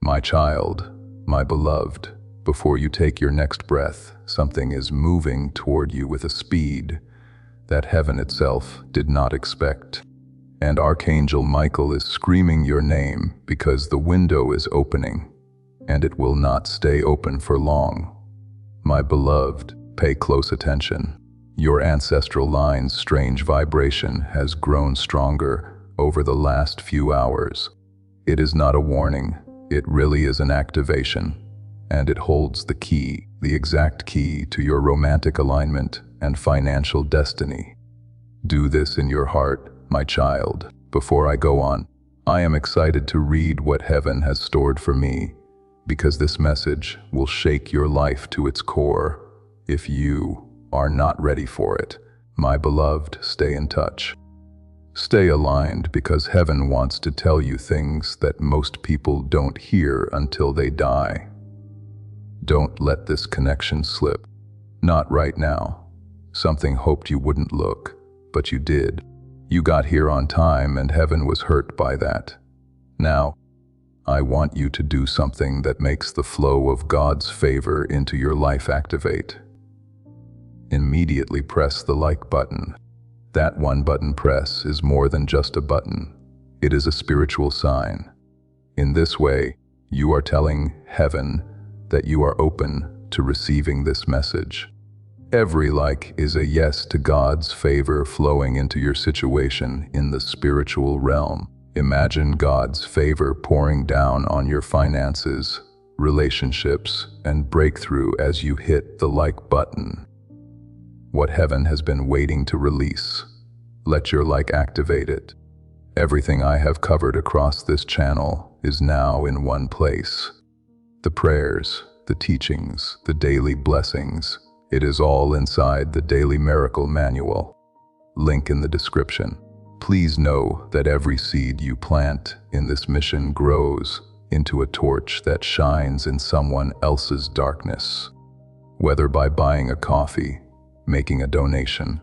My child, my beloved, before you take your next breath, something is moving toward you with a speed that heaven itself did not expect. And Archangel Michael is screaming your name because the window is opening, and it will not stay open for long. My beloved, pay close attention. Your ancestral line's strange vibration has grown stronger over the last few hours. It is not a warning, it really is an activation, and it holds the key, the exact key to your romantic alignment and financial destiny. Do this in your heart, my child. Before I go on, I am excited to read what heaven has stored for me, because this message will shake your life to its core if you are not ready for it. My beloved, stay in touch. Stay aligned, because heaven wants to tell you things that most people don't hear until they die. Don't let this connection slip. Not right now. Something hoped you wouldn't look, but you did. You got here on time, and heaven was hurt by that. Now, I want you to do something that makes the flow of God's favor into your life activate. Immediately press the like button. That one button press is more than just a button. It is a spiritual sign. In this way, you are telling heaven that you are open to receiving this message. Every like is a yes to God's favor flowing into your situation in the spiritual realm. Imagine God's favor pouring down on your finances, relationships, and breakthrough as you hit the like button. What heaven has been waiting to release. Let your like activate it. Everything I have covered across this channel is now in one place. The prayers, the teachings, the daily blessings, it is all inside the Daily Miracle Manual. Link in the description. Please know that every seed you plant in this mission grows into a torch that shines in someone else's darkness. Whether by buying a coffee, making a donation,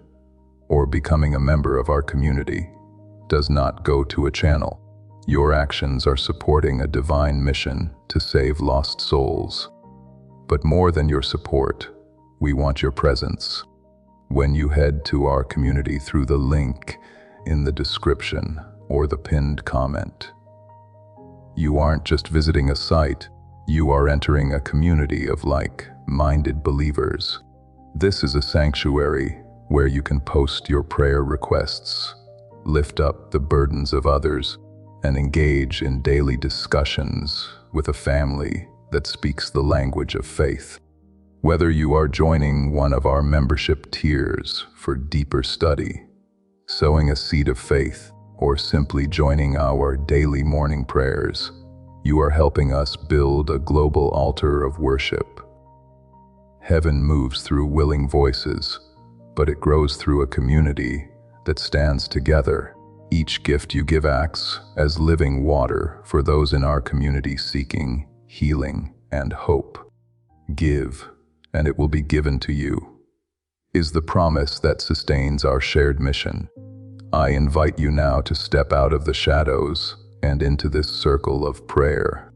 or becoming a member of our community, does not go to a channel. Your actions are supporting a divine mission to save lost souls. But more than your support, we want your presence. When you head to our community through the link in the description or the pinned comment, you aren't just visiting a site, you are entering a community of like-minded believers. This is a sanctuary where you can post your prayer requests, lift up the burdens of others, and engage in daily discussions with a family that speaks the language of faith. Whether you are joining one of our membership tiers for deeper study, sowing a seed of faith, or simply joining our daily morning prayers, you are helping us build a global altar of worship. Heaven moves through willing voices, but it grows through a community that stands together. Each gift you give acts as living water for those in our community seeking healing and hope. Give, and it will be given to you, is the promise that sustains our shared mission. I invite you now to step out of the shadows and into this circle of prayer.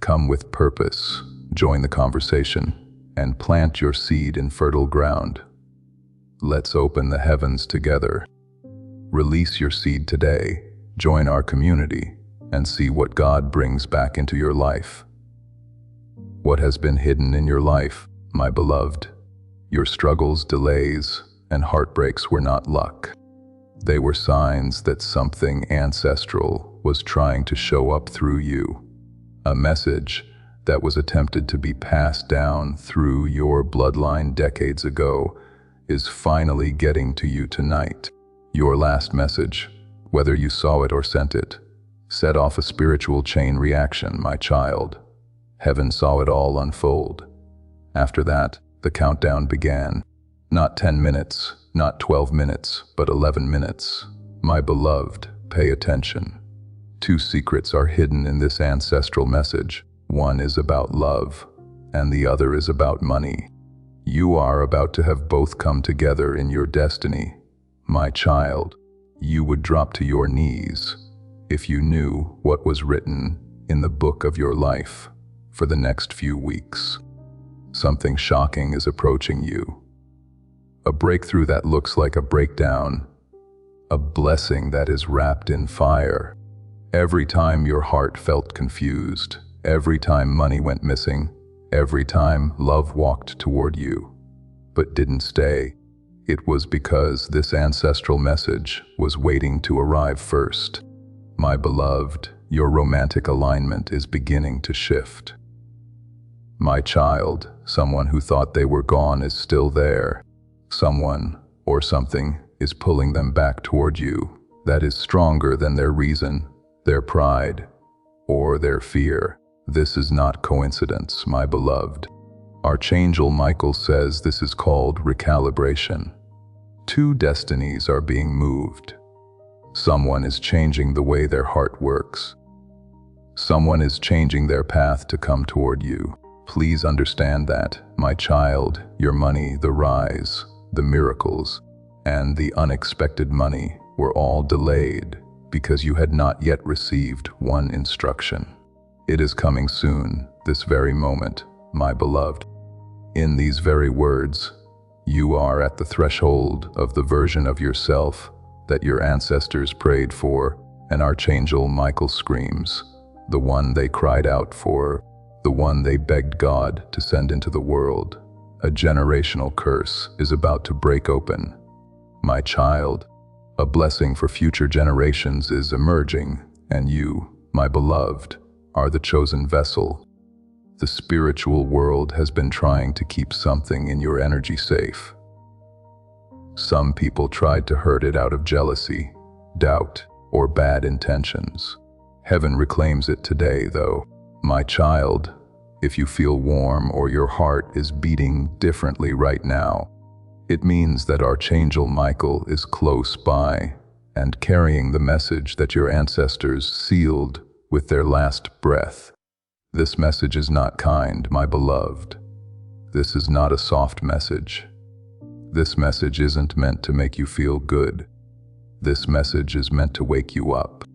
Come with purpose, join the conversation, and plant your seed in fertile ground. Let's open the heavens together. Release your seed today, join our community, and see what God brings back into your life. What has been hidden in your life, my beloved? Your struggles, delays, and heartbreaks were not luck. They were signs that something ancestral was trying to show up through you. A message that was attempted to be passed down through your bloodline decades ago is finally getting to you tonight. Your last message, whether you saw it or sent it, set off a spiritual chain reaction, my child. Heaven saw it all unfold. After that, the countdown began. Not 10 minutes, not 12 minutes, but 11 minutes. My beloved, pay attention. 2 secrets are hidden in this ancestral message. One is about love, and the other is about money. You are about to have both come together in your destiny. My child, you would drop to your knees if you knew what was written in the book of your life for the next few weeks. Something shocking is approaching you. A breakthrough that looks like a breakdown. A blessing that is wrapped in fire. Every time your heart felt confused, every time money went missing, every time love walked toward you, but didn't stay, it was because this ancestral message was waiting to arrive first. My beloved, your romantic alignment is beginning to shift. My child, someone who thought they were gone is still there. Someone or something is pulling them back toward you that is stronger than their reason, their pride, or their fear. This is not coincidence, my beloved. Archangel Michael says this is called recalibration. Two destinies are being moved. Someone is changing the way their heart works. Someone is changing their path to come toward you. Please understand that, my child, your money, the rise, the miracles, and the unexpected money were all delayed because you had not yet received one instruction. It is coming soon, this very moment, my beloved. In these very words, you are at the threshold of the version of yourself that your ancestors prayed for, and Archangel Michael screams, the one they cried out for, the one they begged God to send into the world. A generational curse is about to break open. My child, a blessing for future generations is emerging, and you, my beloved, are the chosen vessel. The spiritual world has been trying to keep something in your energy safe. Some people tried to hurt it out of jealousy, doubt, or bad intentions. Heaven reclaims it today, though. My child, if you feel warm or your heart is beating differently right now, it means that Archangel Michael is close by and carrying the message that your ancestors sealed with their last breath. This message is not kind, my beloved. This is not a soft message. This message isn't meant to make you feel good. This message is meant to wake you up.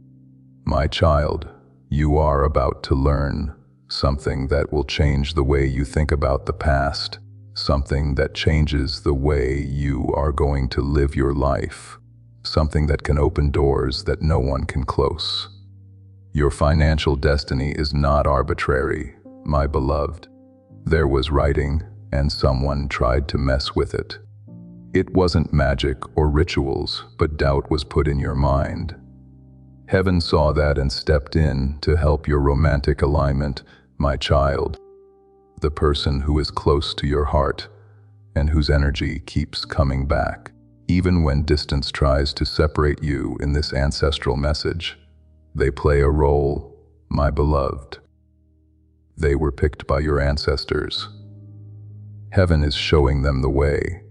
My child, you are about to learn something that will change the way you think about the past, something that changes the way you are going to live your life, something that can open doors that no one can close. Your financial destiny is not arbitrary, my beloved. There was writing, and someone tried to mess with it. It wasn't magic or rituals, but doubt was put in your mind. Heaven saw that and stepped in to help your romantic alignment, my child. The person who is close to your heart and whose energy keeps coming back, even when distance tries to separate you in this ancestral message. They play a role, my beloved. They were picked by your ancestors. Heaven is showing them the way,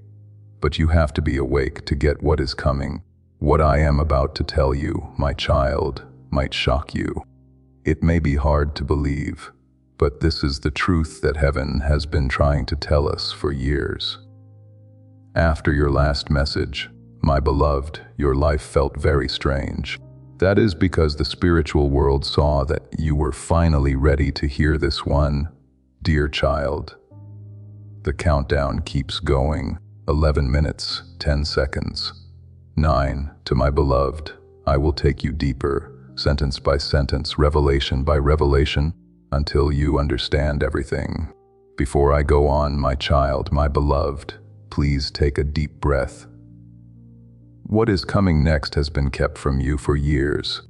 but you have to be awake to get what is coming. What I am about to tell you, my child, might shock you. It may be hard to believe, but this is the truth that heaven has been trying to tell us for years. After your last message, my beloved, your life felt very strange. That is because the spiritual world saw that you were finally ready to hear this one, dear child. The countdown keeps going. 11 minutes, 10 seconds. 9. To my beloved, I will take you deeper, sentence by sentence, revelation by revelation, until you understand everything. Before I go on, my child, my beloved, please take a deep breath. What is coming next has been kept from you for years.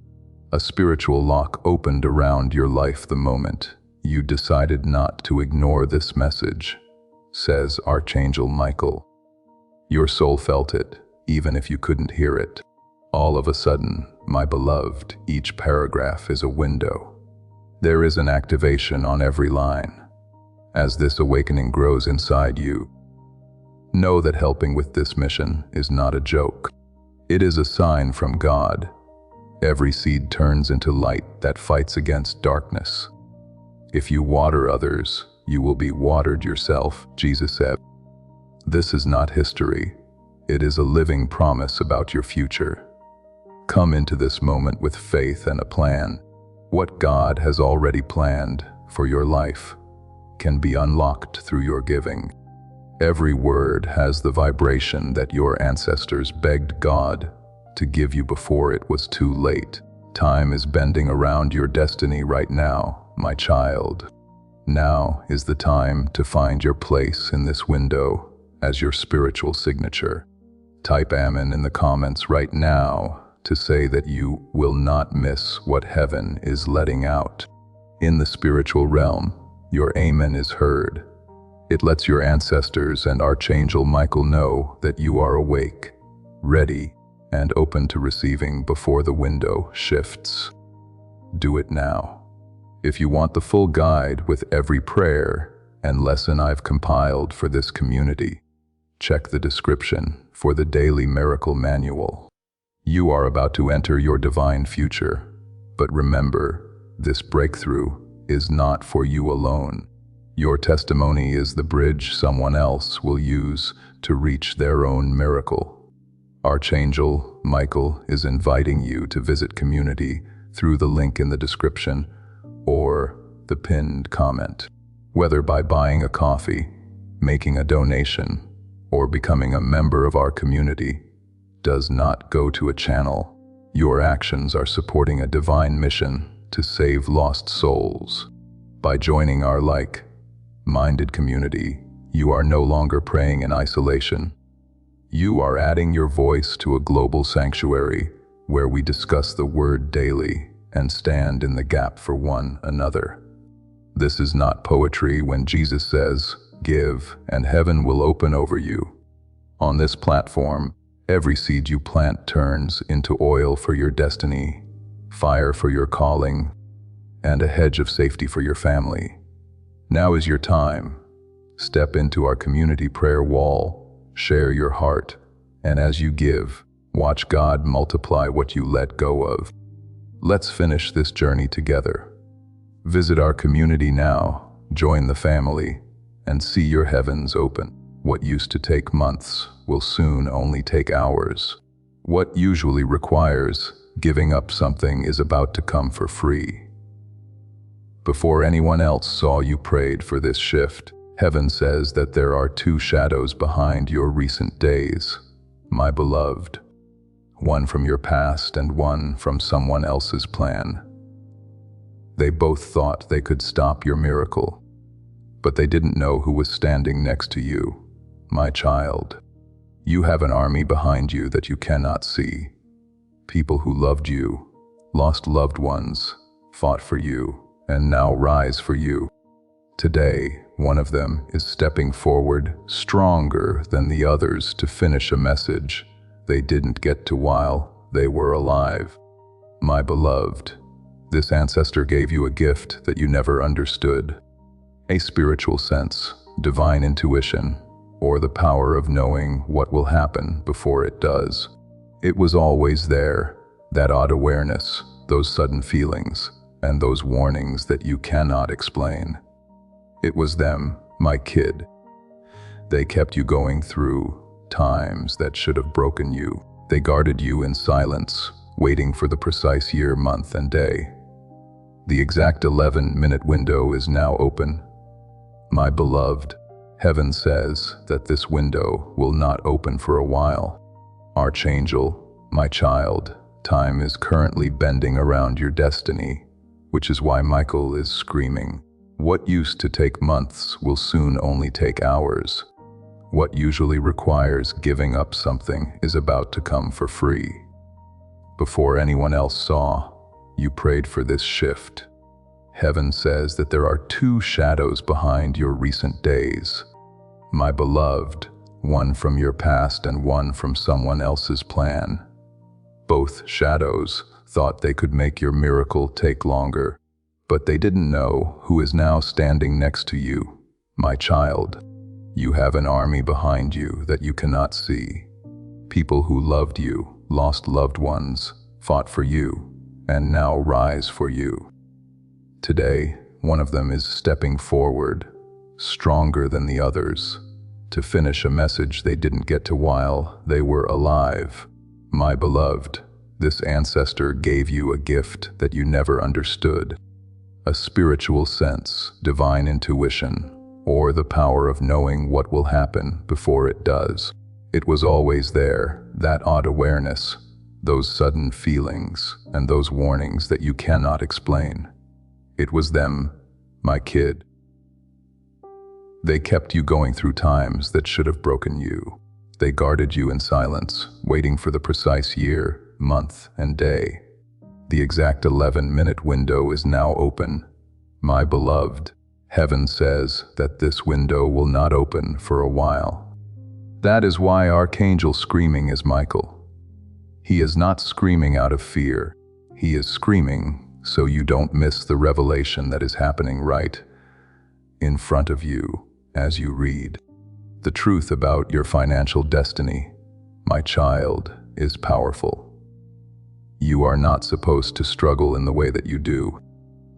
A spiritual lock opened around your life the moment you decided not to ignore this message, says Archangel Michael. Your soul felt it, even if you couldn't hear it. All of a sudden, my beloved, each paragraph is a window. There is an activation on every line. As this awakening grows inside you, know that helping with this mission is not a joke. It is a sign from God. Every seed turns into light that fights against darkness. If you water others, you will be watered yourself, Jesus said. This is not history. It is a living promise about your future. Come into this moment with faith and a plan. What God has already planned for your life can be unlocked through your giving. Every word has the vibration that your ancestors begged God to give you before it was too late. Time is bending around your destiny right now, my child. Now is the time to find your place in this window as your spiritual signature. Type Amen in the comments right now to say that you will not miss what heaven is letting out. In the spiritual realm, your Amen is heard. It lets your ancestors and Archangel Michael know that you are awake, ready, and open to receiving before the window shifts. Do it now. If you want the full guide with every prayer and lesson I've compiled for this community, check the description for the Daily Miracle Manual. You are about to enter your divine future, but remember, this breakthrough is not for you alone. Your testimony is the bridge someone else will use to reach their own miracle. Archangel Michael is inviting you to visit community through the link in the description or the pinned comment. Whether by buying a coffee, making a donation, or becoming a member of our community, does not go to a channel. Your actions are supporting a divine mission to save lost souls. By joining our like-minded community, you are no longer praying in isolation. You are adding your voice to a global sanctuary where we discuss the word daily and stand in the gap for one another. This is not poetry when Jesus says, "Give, and heaven will open over you." On this platform, every seed you plant turns into oil for your destiny, fire for your calling, and a hedge of safety for your family. Now is your time. Step into our community prayer wall, share your heart, and as you give, watch God multiply what you let go of. Let's finish this journey together. Visit our community now, join the family, and see your heavens open. What used to take months will soon only take hours. What usually requires giving up something is about to come for free. Before anyone else saw you prayed for this shift, heaven says that there are two shadows behind your recent days, my beloved. One from your past and one from someone else's plan. They both thought they could stop your miracle, but they didn't know who was standing next to you, my child. You have an army behind you that you cannot see. People who loved you, lost loved ones, fought for you, and now rise for you. Today, one of them is stepping forward stronger than the others to finish a message they didn't get to while they were alive. My beloved, this ancestor gave you a gift that you never understood. A spiritual sense, divine intuition, or the power of knowing what will happen before it does. It was always there, that odd awareness, those sudden feelings, and those warnings that you cannot explain. It was them, my kid. They kept you going through times that should have broken you. They guarded you in silence, waiting for the precise year, month, and day. The exact 11-minute window is now open. My beloved, heaven says that this window will not open for a while. Archangel, my child, time is currently bending around your destiny, which is why Michael is screaming. What used to take months will soon only take hours. What usually requires giving up something is about to come for free. Before anyone else saw, you prayed for this shift. Heaven says that there are two shadows behind your recent days. My beloved, one from your past and one from someone else's plan. Both shadows thought they could make your miracle take longer, but they didn't know who is now standing next to you, my child. You have an army behind you that you cannot see. People who loved you, lost loved ones, fought for you, and now rise for you. Today, one of them is stepping forward, stronger than the others, to finish a message they didn't get to while they were alive. My beloved, This ancestor gave you a gift that you never understood, a spiritual sense, divine intuition, or the power of knowing what will happen before it does. It was always there, that odd awareness, those sudden feelings, and those warnings that you cannot explain. It was them, my kid. They kept you going through times that should have broken you. They guarded you in silence, waiting for the precise year, month, and day. The exact 11-minute window is now open. My beloved, heaven says that this window will not open for a while. That is why Archangel screaming is Michael. He is not screaming out of fear. He is screaming so you don't miss the revelation that is happening right in front of you as you read. The truth about your financial destiny, my child, is powerful. You are not supposed to struggle in the way that you do.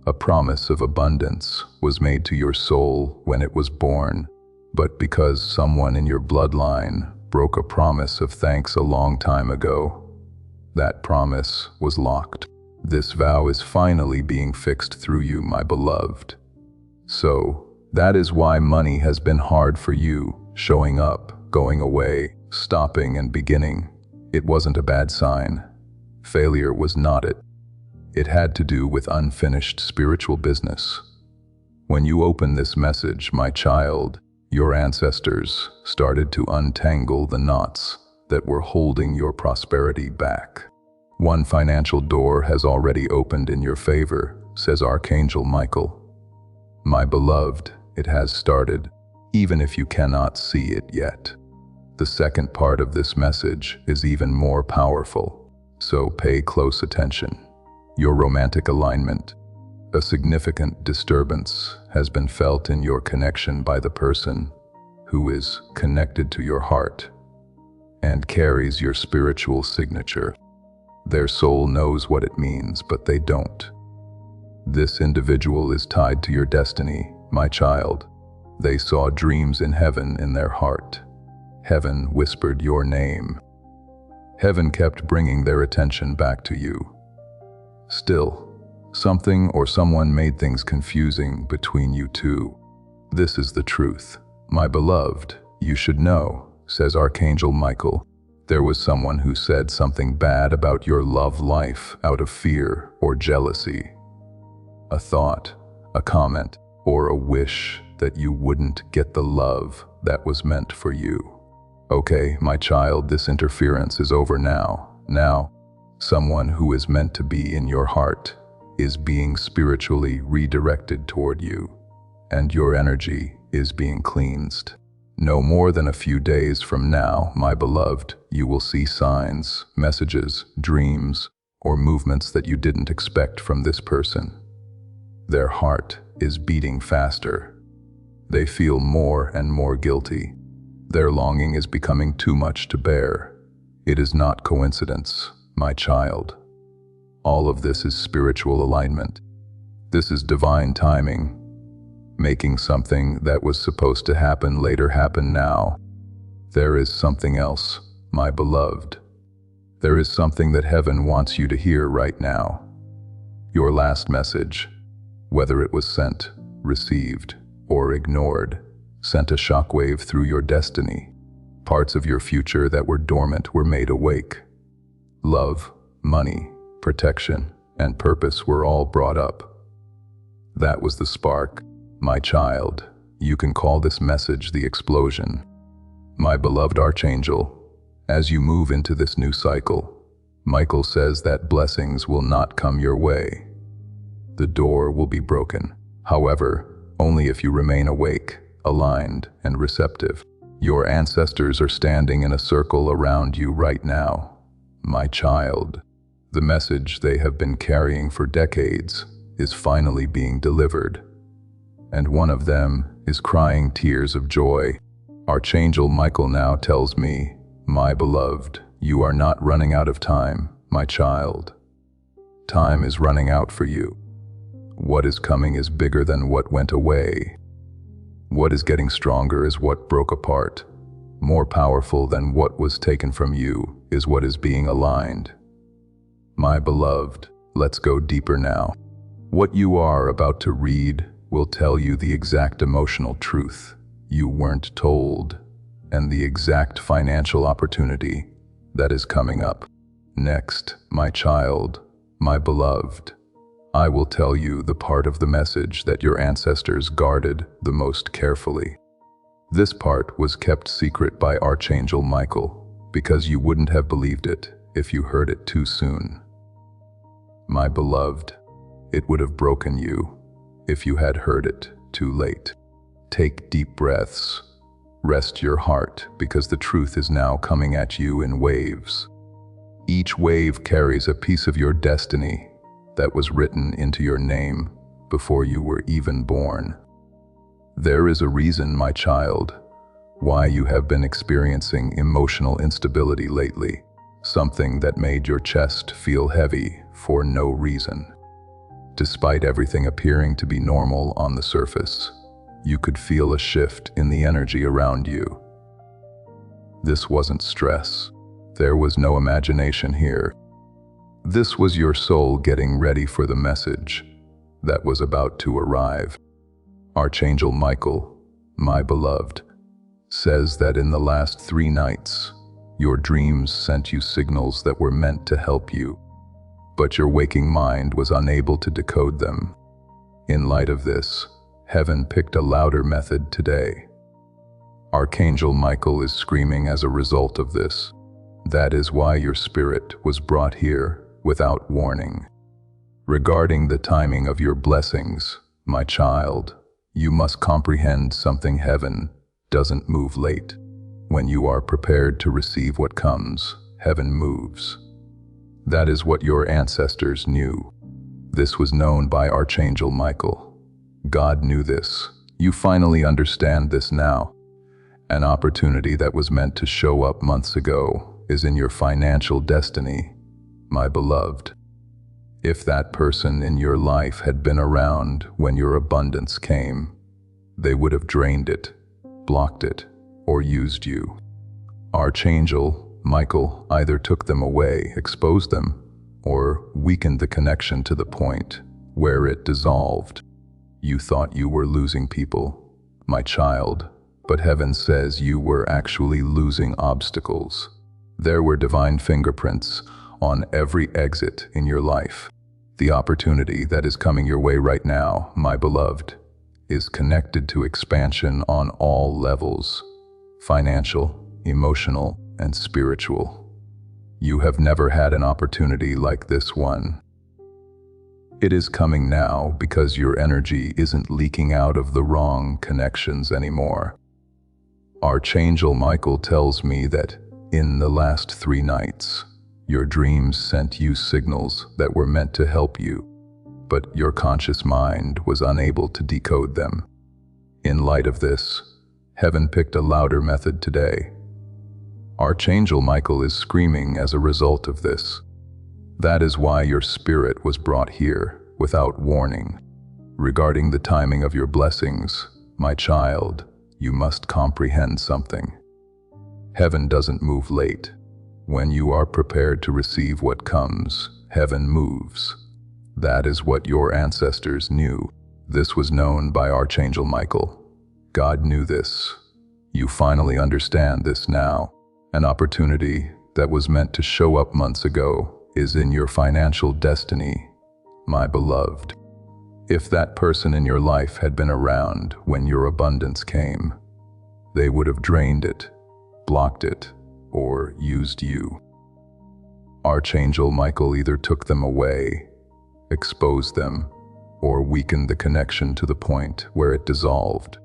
A promise of abundance was made to your soul when it was born, but because someone in your bloodline broke a promise of thanks a long time ago, that promise was locked. This vow is finally being fixed through you, my beloved. So, that is why money has been hard for you, showing up, going away, stopping and beginning. It wasn't a bad sign. Failure was not it. It had to do with unfinished spiritual business. When you open this message, my child, your ancestors started to untangle the knots that were holding your prosperity back. One financial door has already opened in your favor, says Archangel Michael. My beloved, it has started, even if you cannot see it yet. The second part of this message is even more powerful, so pay close attention. Your romantic alignment. A significant disturbance has been felt in your connection by the person who is connected to your heart and carries your spiritual signature. Their soul knows what it means, but they don't. This individual is tied to your destiny, my child. They saw dreams in heaven in their heart. Heaven whispered your name. Heaven kept bringing their attention back to you. Still, something or someone made things confusing between you two. This is the truth. My beloved, you should know, says Archangel Michael. There was someone who said something bad about your love life out of fear or jealousy. A thought, a comment, or a wish that you wouldn't get the love that was meant for you. Okay, my child, this interference is over now. Now, someone who is meant to be in your heart is being spiritually redirected toward you, and your energy is being cleansed. No more than a few days from now, my beloved, you will see signs, messages, dreams, or movements that you didn't expect from this person. Their heart is beating faster. They feel more and more guilty. Their longing is becoming too much to bear. It is not coincidence, my child. All of this is spiritual alignment. This is divine timing, making something that was supposed to happen later happen now. There is something else, my beloved. There is something that heaven wants you to hear right now. Your last message, whether it was sent, received, or ignored, sent a shockwave through your destiny. Parts of your future that were dormant were made awake. Love, money, protection, and purpose were all brought up. That was the spark, my child. You can call this message the explosion. My beloved Archangel, as you move into this new cycle, Michael says that blessings will not come your way. The door will be broken. However, only if you remain awake, aligned, and receptive. Your ancestors are standing in a circle around you right now. My child, the message they have been carrying for decades is finally being delivered. And one of them is crying tears of joy. Archangel Michael now tells me, my beloved, you are not running out of time, my child. Time is running out for you. What is coming is bigger than what went away. What is getting stronger is what broke apart. More powerful than what was taken from you is what is being aligned. My beloved, let's go deeper now. What you are about to read will tell you the exact emotional truth you weren't told and the exact financial opportunity that is coming up. Next, my child, my beloved, I will tell you the part of the message that your ancestors guarded the most carefully. This part was kept secret by Archangel Michael because you wouldn't have believed it if you heard it too soon. My beloved, it would have broken you if you had heard it too late. Take deep breaths. Rest your heart because the truth is now coming at you in waves. Each wave carries a piece of your destiny that was written into your name before you were even born. There is a reason, my child, why you have been experiencing emotional instability lately, something that made your chest feel heavy for no reason. Despite everything appearing to be normal on the surface, you could feel a shift in the energy around you. This wasn't stress. There was no imagination here. This was your soul getting ready for the message that was about to arrive. Archangel Michael, my beloved, says that in the last 3 nights, your dreams sent you signals that were meant to help you, but your waking mind was unable to decode them. In light of this, heaven picked a louder method today. Archangel Michael is screaming as a result of this. That is why your spirit was brought here without warning. Regarding the timing of your blessings, my child, you must comprehend something. Heaven doesn't move late. When you are prepared to receive what comes, heaven moves. That is what your ancestors knew. This was known by Archangel Michael. God knew this. You finally understand this now. An opportunity that was meant to show up months ago is in your financial destiny, my beloved. If that person in your life had been around when your abundance came, they would have drained it, blocked it, or used you. Archangel Michael either took them away, exposed them, or weakened the connection to the point where it dissolved. You thought you were losing people, my child, but heaven says you were actually losing obstacles. There were divine fingerprints on every exit in your life. The opportunity that is coming your way right now, my beloved, is connected to expansion on all levels: financial, emotional, and spiritual. You have never had an opportunity like this one. It is coming now because your energy isn't leaking out of the wrong connections anymore. Archangel Michael tells me that in the last 3 nights, your dreams sent you signals that were meant to help you, but your conscious mind was unable to decode them. In light of this, heaven picked a louder method today. Archangel Michael is screaming as a result of this. That is why your spirit was brought here without warning. Regarding the timing of your blessings, my child, you must comprehend something. Heaven doesn't move late. When you are prepared to receive what comes, heaven moves. That is what your ancestors knew. This was known by Archangel Michael. God knew this. You finally understand this now. An opportunity that was meant to show up months ago is in your financial destiny, my beloved. If that person in your life had been around when your abundance came, they would have drained it, blocked it, or used you. Archangel Michael either took them away, exposed them, or weakened the connection to the point where it dissolved.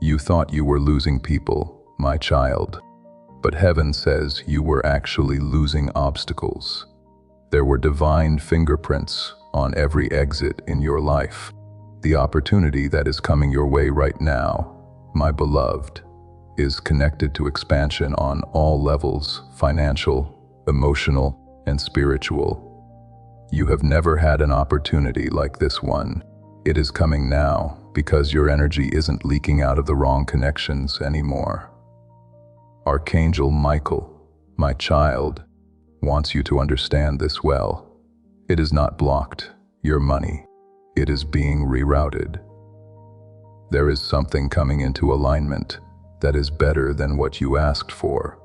You thought you were losing people, my child, but heaven says you were actually losing obstacles. There were divine fingerprints on every exit in your life. The opportunity that is coming your way right now, my beloved, is connected to expansion on all levels: financial, emotional, and spiritual. You have never had an opportunity like this one. It is coming now because your energy isn't leaking out of the wrong connections anymore. Archangel Michael, my child, wants you to understand this well. It is not blocked, your money. It is being rerouted. There is something coming into alignment that is better than what you asked for.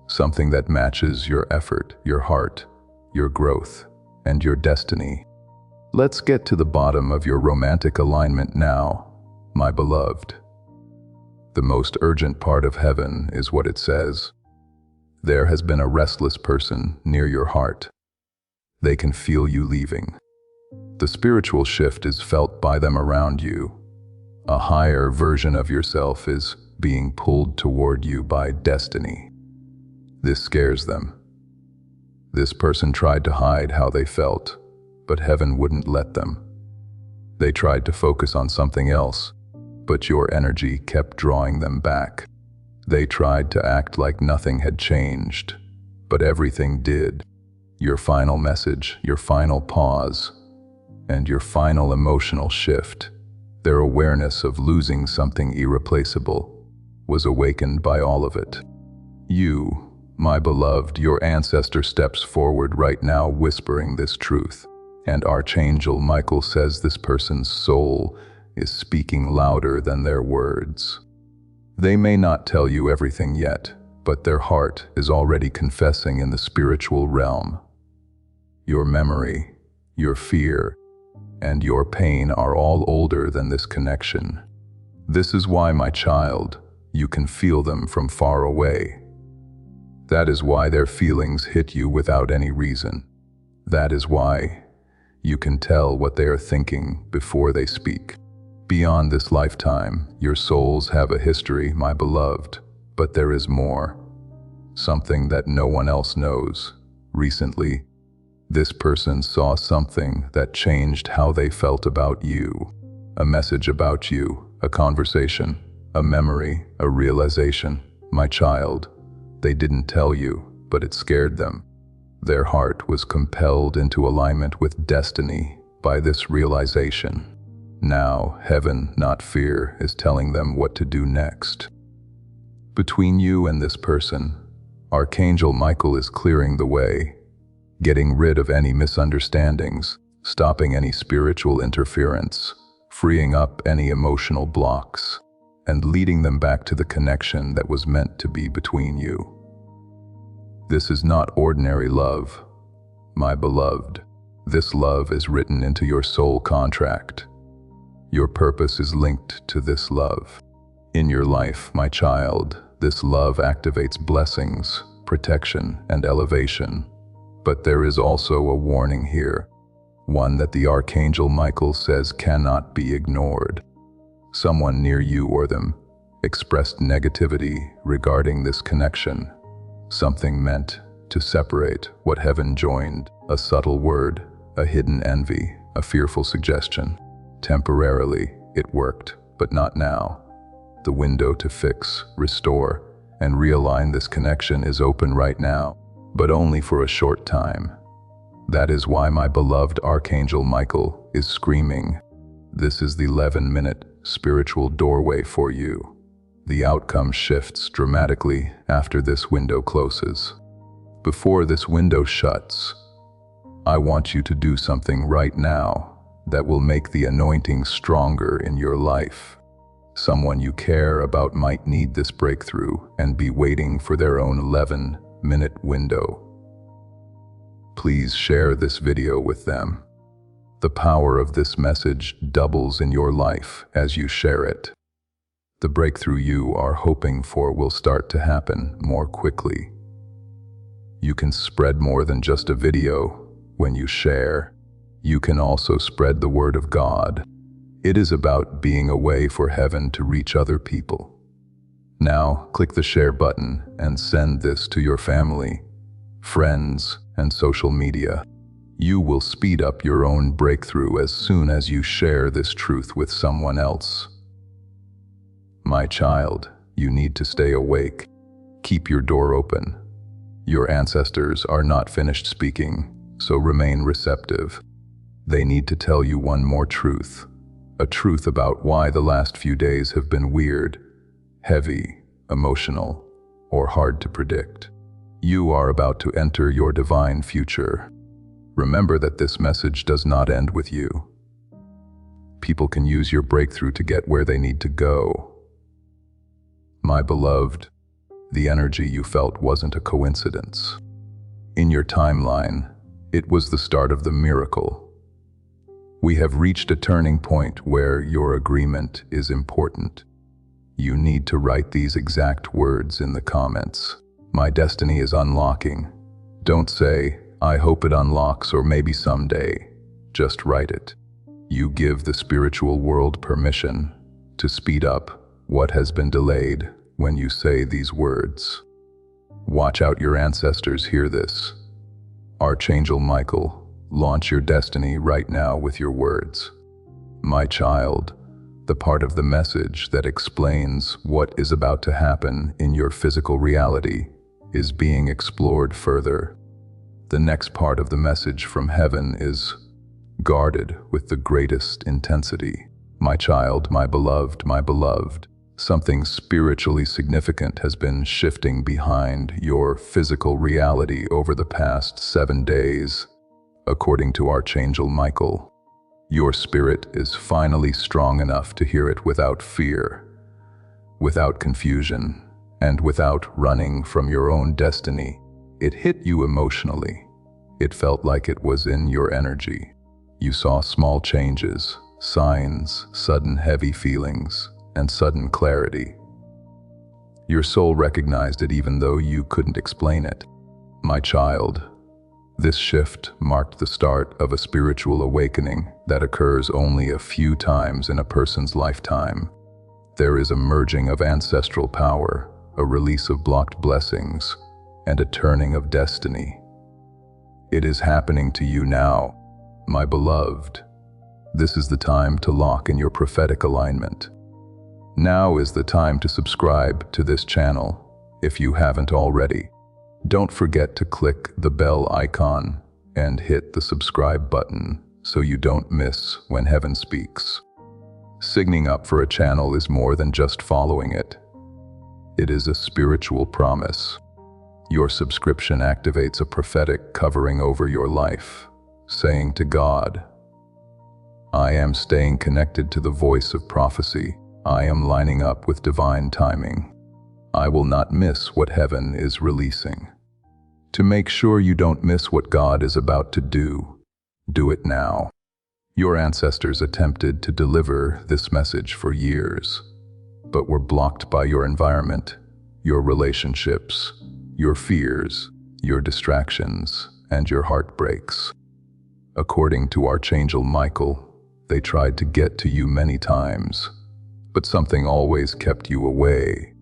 Something that matches your effort, your heart, your growth, and your destiny. Let's get to the bottom of your romantic alignment now, my beloved. The most urgent part of heaven is what it says. There has been a restless person near your heart. They can feel you leaving. The spiritual shift is felt by them around you. A higher version of yourself is being pulled toward you by destiny. This scares them. This person tried to hide how they felt, but heaven wouldn't let them. They tried to focus on something else, but your energy kept drawing them back. They tried to act like nothing had changed, but everything did. Your final message, your final pause, and your final emotional shift, their awareness of losing something irreplaceable, was awakened by all of it. You, my beloved, your ancestor steps forward right now whispering this truth, and Archangel Michael says this person's soul is speaking louder than their words. They may not tell you everything yet, but their heart is already confessing in the spiritual realm. Your memory, your fear, and your pain are all older than this connection. This is why, my child, you can feel them from far away. That is why their feelings hit you without any reason. That is why you can tell what they are thinking before they speak. Beyond this lifetime, your souls have a history, my beloved, but there is more. Something that no one else knows. Recently, this person saw something that changed how they felt about you. A message about you, a conversation, a memory, a realization. My child, they didn't tell you, but it scared them. Their heart was compelled into alignment with destiny by this realization. Now, heaven, not fear, is telling them what to do next. Between you and this person, Archangel Michael is clearing the way, getting rid of any misunderstandings, stopping any spiritual interference, freeing up any emotional blocks, and leading them back to the connection that was meant to be between you. This is not ordinary love, my beloved. This love is written into your soul contract. Your purpose is linked to this love. In your life, my child, this love activates blessings, protection, and elevation. But there is also a warning here, one that the Archangel Michael says cannot be ignored. Someone near you or them expressed negativity regarding this connection, something meant to separate what heaven joined, a subtle word, a hidden envy, a fearful suggestion. Temporarily, it worked, but not now. The window to fix, restore, and realign this connection is open right now, but only for a short time. That is why my beloved Archangel Michael is screaming. This is the 11-minute spiritual doorway for you. The outcome shifts dramatically after this window closes. Before this window shuts, I want you to do something right now that will make the anointing stronger in your life. Someone you care about might need this breakthrough and be waiting for their own 11-minute window. Please share this video with them. The power of this message doubles in your life as you share it. The breakthrough you are hoping for will start to happen more quickly. You can spread more than just a video when you share. You can also spread the word of God. It is about being a way for heaven to reach other people. Now, click the share button and send this to your family, friends, and social media. You will speed up your own breakthrough as soon as you share this truth with someone else. My child, you need to stay awake. Keep your door open. Your ancestors are not finished speaking, so remain receptive. They need to tell you one more truth, a truth about why the last few days have been weird, heavy, emotional, or hard to predict. You are about to enter your divine future. Remember that this message does not end with you. People can use your breakthrough to get where they need to go. My beloved, the energy you felt wasn't a coincidence. In your timeline, it was the start of the miracle. We have reached a turning point where your agreement is important. You need to write these exact words in the comments. My destiny is unlocking. Don't say, I hope it unlocks or maybe someday. Just write it. You give the spiritual world permission to speed up what has been delayed when you say these words. Watch out, your ancestors hear this. Archangel Michael, launch your destiny right now with your words. My child, the part of the message that explains what is about to happen in your physical reality is being explored further. The next part of the message from heaven is guarded with the greatest intensity. My child, my beloved, something spiritually significant has been shifting behind your physical reality over the past 7 days. According to Archangel Michael, your spirit is finally strong enough to hear it without fear, without confusion, and without running from your own destiny. It hit you emotionally. It felt like it was in your energy. You saw small changes, signs, sudden heavy feelings, and sudden clarity. Your soul recognized it even though you couldn't explain it. My child, this shift marked the start of a spiritual awakening that occurs only a few times in a person's lifetime. There is a merging of ancestral power, a release of blocked blessings, and a turning of destiny. It is happening to you now, my beloved. This is the time to lock in your prophetic alignment. Now is the time to subscribe to this channel if you haven't already. Don't forget to click the bell icon and hit the subscribe button so you don't miss when heaven speaks. Signing up for a channel is more than just following it. It is a spiritual promise. Your subscription activates a prophetic covering over your life, saying to God, I am staying connected to the voice of prophecy. I am lining up with divine timing. I will not miss what heaven is releasing. To make sure you don't miss what God is about to do it now. Your ancestors attempted to deliver this message for years, but were blocked by your environment, your relationships, your fears, your distractions, and your heartbreaks. According to Archangel Michael, they tried to get to you many times, but something always kept you away.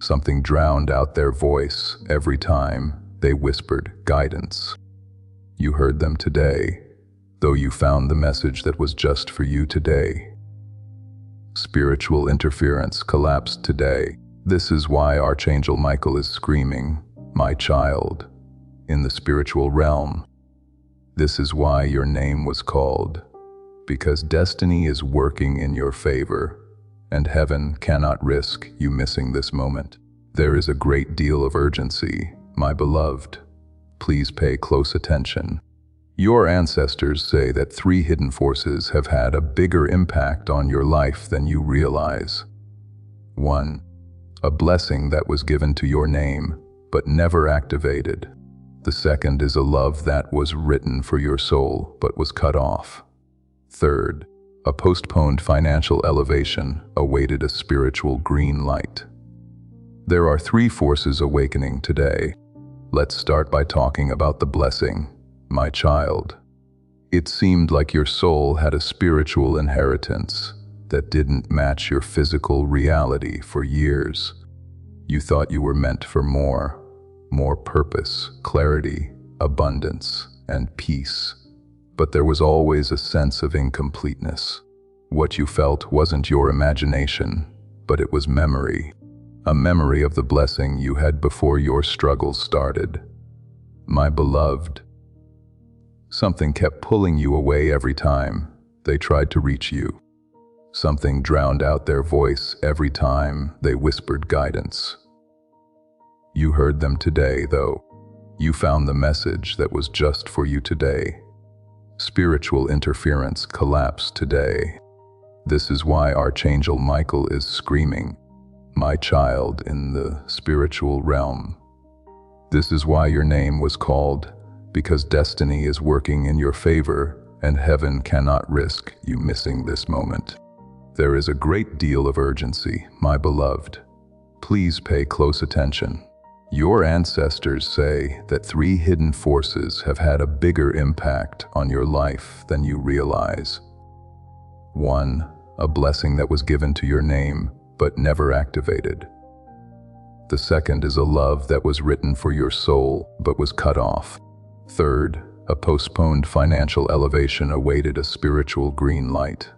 Something drowned out their voice every time they whispered guidance. You heard them today, though you found the message that was just for you today. Spiritual interference collapsed today. This is why Archangel Michael is screaming, my child, in the spiritual realm. This is why your name was called, because destiny is working in your favor, and heaven cannot risk you missing this moment. There is a great deal of urgency, my beloved. Please pay close attention. Your ancestors say that 3 hidden forces have had a bigger impact on your life than you realize. 1. A blessing that was given to your name, but never activated. The second is a love that was written for your soul, but was cut off. Third, a postponed financial elevation awaited a spiritual green light. There are 3 forces awakening today. Let's start by talking about the blessing, my child. It seemed like your soul had a spiritual inheritance that didn't match your physical reality for years. You thought you were meant for more purpose, clarity, abundance, and peace. But there was always a sense of incompleteness. What you felt wasn't your imagination, but it was memory. A memory of the blessing you had before your struggles started. My beloved, something kept pulling you away every time they tried to reach you. Something drowned out their voice every time they whispered guidance. You heard them today, though. You found the message that was just for you today. Spiritual interference collapse today. This is why Archangel Michael is screaming, "My child," in the spiritual realm. This is why your name was called, because destiny is working in your favor and heaven cannot risk you missing this moment. There is a great deal of urgency, my beloved. Please pay close attention. Your ancestors say that 3 hidden forces have had a bigger impact on your life than you realize. 1. A blessing that was given to your name but never activated. The second is a love that was written for your soul but was cut off. Third, a postponed financial elevation awaited a spiritual green light.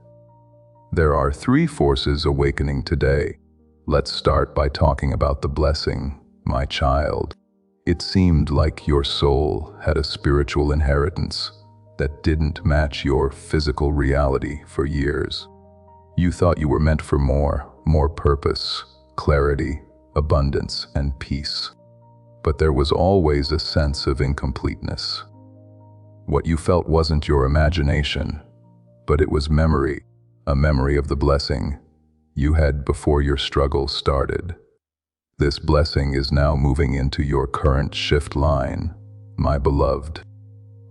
There are 3 forces awakening today. Let's start by talking about the blessing, my child. It seemed like your soul had a spiritual inheritance that didn't match your physical reality for years. You thought you were meant for more purpose, clarity, abundance, and peace. But there was always a sense of incompleteness. What you felt wasn't your imagination, but it was memory, a memory of the blessing you had before your struggle started. This blessing is now moving into your current shift line, my beloved.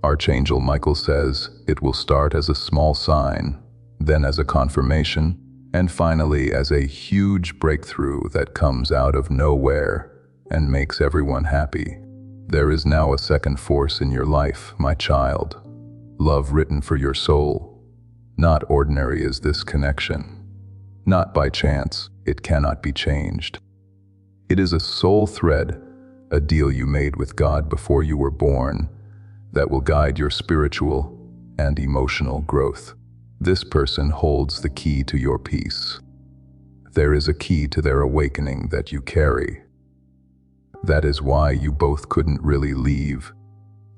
Archangel Michael says it will start as a small sign, then as a confirmation, and finally as a huge breakthrough that comes out of nowhere and makes everyone happy. There is now a second force in your life, my child. Love written for your soul. Not ordinary is this connection. Not by chance, it cannot be changed. It is a soul thread, a deal you made with God before you were born, that will guide your spiritual and emotional growth. This person holds the key to your peace. There is a key to their awakening that you carry. That is why you both couldn't really leave,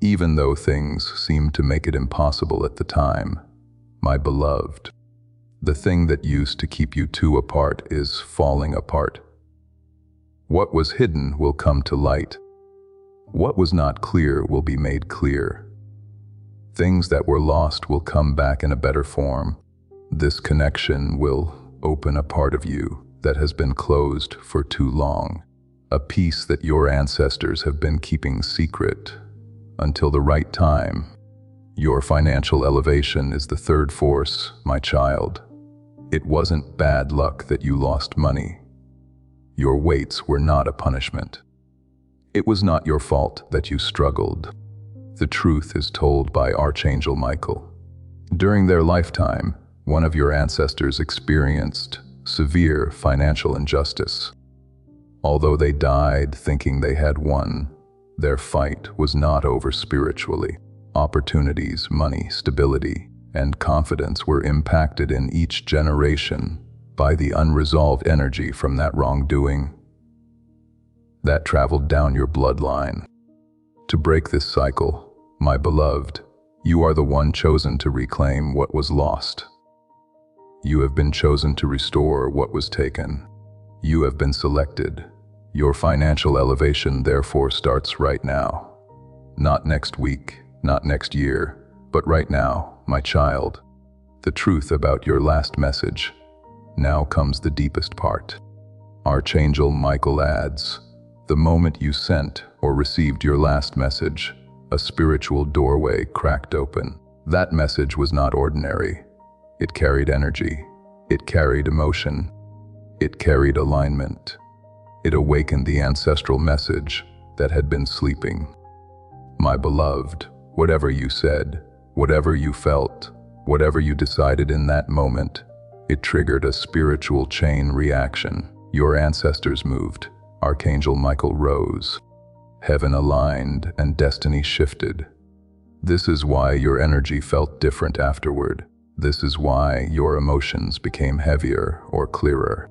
even though things seemed to make it impossible at the time, my beloved. The thing that used to keep you two apart is falling apart. What was hidden will come to light. What was not clear will be made clear. Things that were lost will come back in a better form. This connection will open a part of you that has been closed for too long. A piece that your ancestors have been keeping secret until the right time. Your financial elevation is the third force, my child. It wasn't bad luck that you lost money. Your weights were not a punishment. It was not your fault that you struggled. The truth is told by Archangel Michael. During their lifetime, one of your ancestors experienced severe financial injustice. Although they died thinking they had won, their fight was not over spiritually. Opportunities, money, stability, and confidence were impacted in each generation by the unresolved energy from that wrongdoing that traveled down your bloodline. To break this cycle, my beloved, you are the one chosen to reclaim what was lost. You have been chosen to restore what was taken. You have been selected. Your financial elevation therefore starts right now. Not next week, not next year, but right now, my child. The truth about your last message. Now comes the deepest part. Archangel Michael adds, the moment you sent or received your last message, a spiritual doorway cracked open. That message was not ordinary. It carried energy. It carried emotion. It carried alignment. It awakened the ancestral message that had been sleeping. My beloved, whatever you said, whatever you felt, whatever you decided in that moment, it triggered a spiritual chain reaction. Your ancestors moved. Archangel Michael rose. Heaven aligned and destiny shifted. This is why your energy felt different afterward. This is why your emotions became heavier or clearer.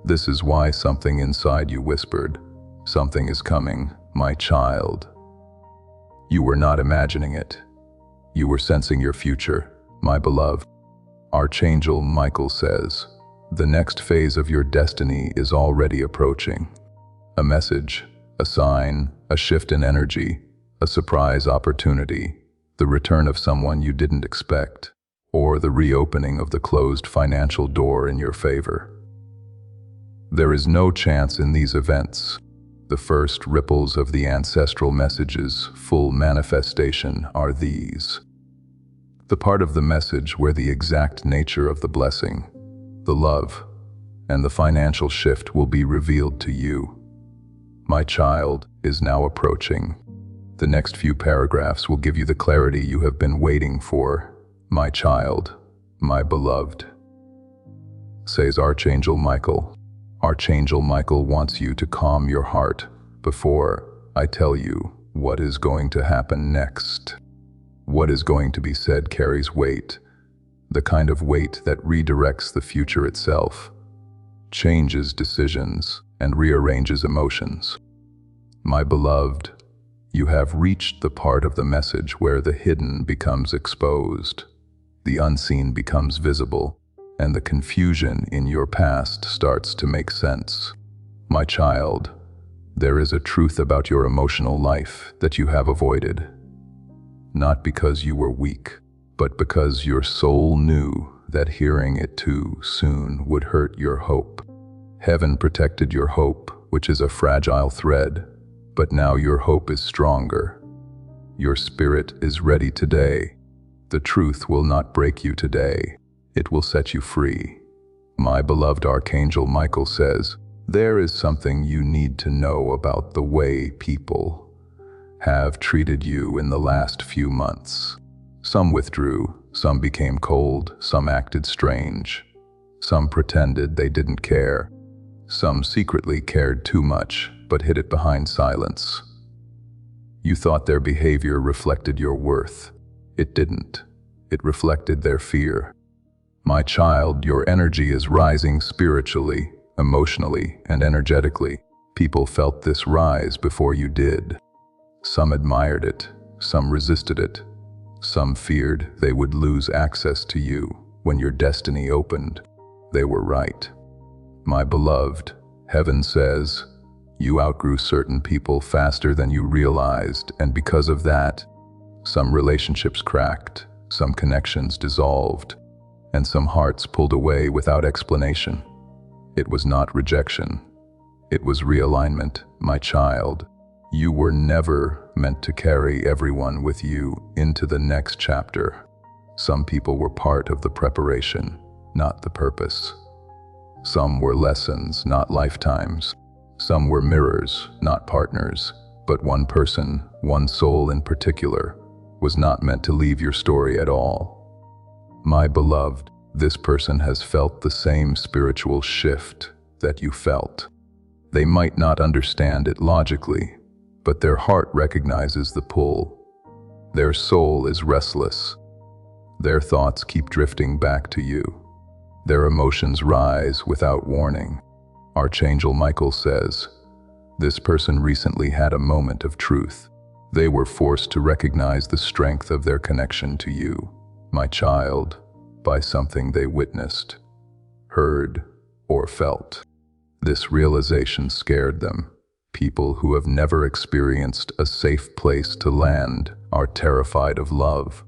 This is why something inside you whispered, something is coming, my child. You were not imagining it. You were sensing your future, my beloved. Archangel Michael says, the next phase of your destiny is already approaching. A message, a sign, a shift in energy, a surprise opportunity. the return of someone you didn't expect, or the reopening of the closed financial door in your favor. There is no chance in these events. The first ripples of the ancestral message's full manifestation are these. The part of the message where the exact nature of the blessing, the love, and the financial shift will be revealed to you. My child is now approaching. The next few paragraphs will give you the clarity you have been waiting for. My child, my beloved. Says Archangel Michael. Archangel Michael wants you to calm your heart before I tell you what is going to happen next. What is going to be said carries weight, the kind of weight that redirects the future itself, changes decisions, and rearranges emotions. My beloved, you have reached the part of the message where the hidden becomes exposed, the unseen becomes visible, and the confusion in your past starts to make sense. My child, there is a truth about your emotional life that you have avoided. Not because you were weak, but because your soul knew that hearing it too soon would hurt your hope. Heaven protected your hope, which is a fragile thread, but now your hope is stronger. Your spirit is ready today. The truth will not break you today. It will set you free. My beloved Archangel Michael says, there is something you need to know about the way people have treated you in the last few months. Some withdrew, some became cold, some acted strange. Some pretended they didn't care. Some secretly cared too much, but hid it behind silence. You thought their behavior reflected your worth. It didn't. It reflected their fear. My child, your energy is rising spiritually, emotionally, and energetically. People felt this rise before you did. Some admired it, some resisted it. Some feared they would lose access to you when your destiny opened. They were right. My beloved, heaven says, you outgrew certain people faster than you realized, and because of that, some relationships cracked, some connections dissolved, and some hearts pulled away without explanation. It was not rejection. It was realignment, my child. You were never meant to carry everyone with you into the next chapter. Some people were part of the preparation, not the purpose. Some were lessons, not lifetimes. Some were mirrors, not partners. But one person, one soul in particular, was not meant to leave your story at all. My beloved, this person has felt the same spiritual shift that you felt. They might not understand it logically, but their heart recognizes the pull. Their soul is restless. Their thoughts keep drifting back to you. Their emotions rise without warning. Archangel Michael says, this person recently had a moment of truth. They were forced to recognize the strength of their connection to you, my child, by something they witnessed, heard, or felt. This realization scared them. People who have never experienced a safe place to land are terrified of love.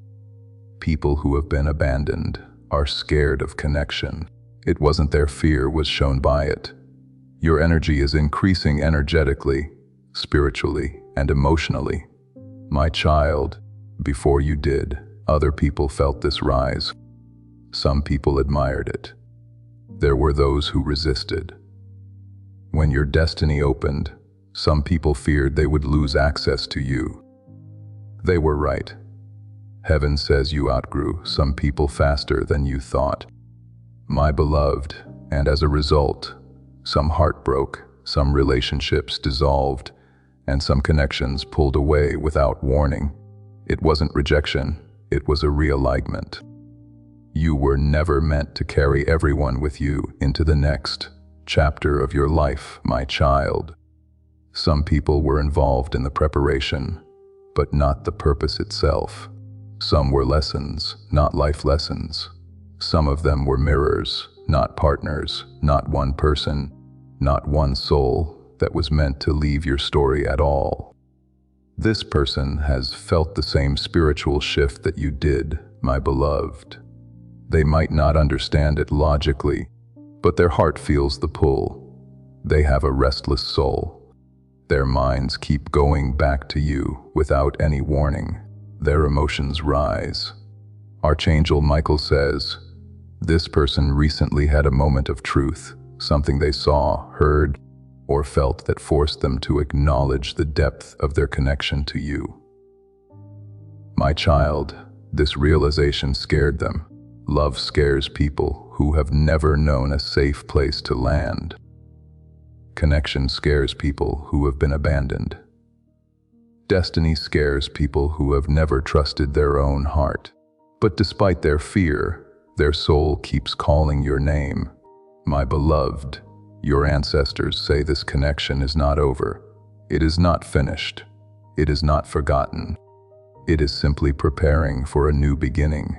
People who have been abandoned are scared of connection. It wasn't their fear was shown by it. Your energy is increasing energetically, spiritually, and emotionally. My child, before you did, other people felt this rise. Some people admired it. There were those who resisted. When your destiny opened, some people feared they would lose access to you. They were right. Heaven says you outgrew some people faster than you thought. My beloved, and as a result, some heart broke, some relationships dissolved, and some connections pulled away without warning. It wasn't rejection, it was a realignment. You were never meant to carry everyone with you into the next chapter of your life, my child. Some people were involved in the preparation, but not the purpose itself. Some were lessons, not life lessons. Some of them were mirrors, not partners, not one person, not one soul that was meant to leave your story at all. This person has felt the same spiritual shift that you did, my beloved. They might not understand it logically, but their heart feels the pull. They have a restless soul. Their minds keep going back to you without any warning. Their emotions rise. Archangel Michael says, this person recently had a moment of truth, something they saw, heard, or felt that forced them to acknowledge the depth of their connection to you. My child, this realization scared them. Love scares people who have never known a safe place to land. Connection scares people who have been abandoned. Destiny scares people who have never trusted their own heart. But despite their fear, their soul keeps calling your name. My beloved, your ancestors say this connection is not over. It is not finished. It is not forgotten. It is simply preparing for a new beginning,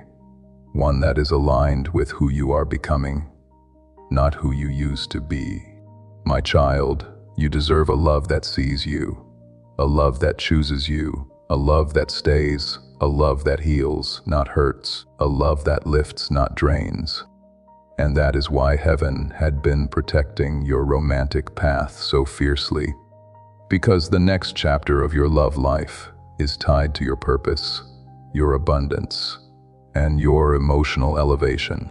one that is aligned with who you are becoming, not who you used to be. My child, you deserve a love that sees you, a love that chooses you, a love that stays, a love that heals, not hurts, a love that lifts, not drains. And that is why heaven had been protecting your romantic path so fiercely. Because the next chapter of your love life is tied to your purpose, your abundance, and your emotional elevation.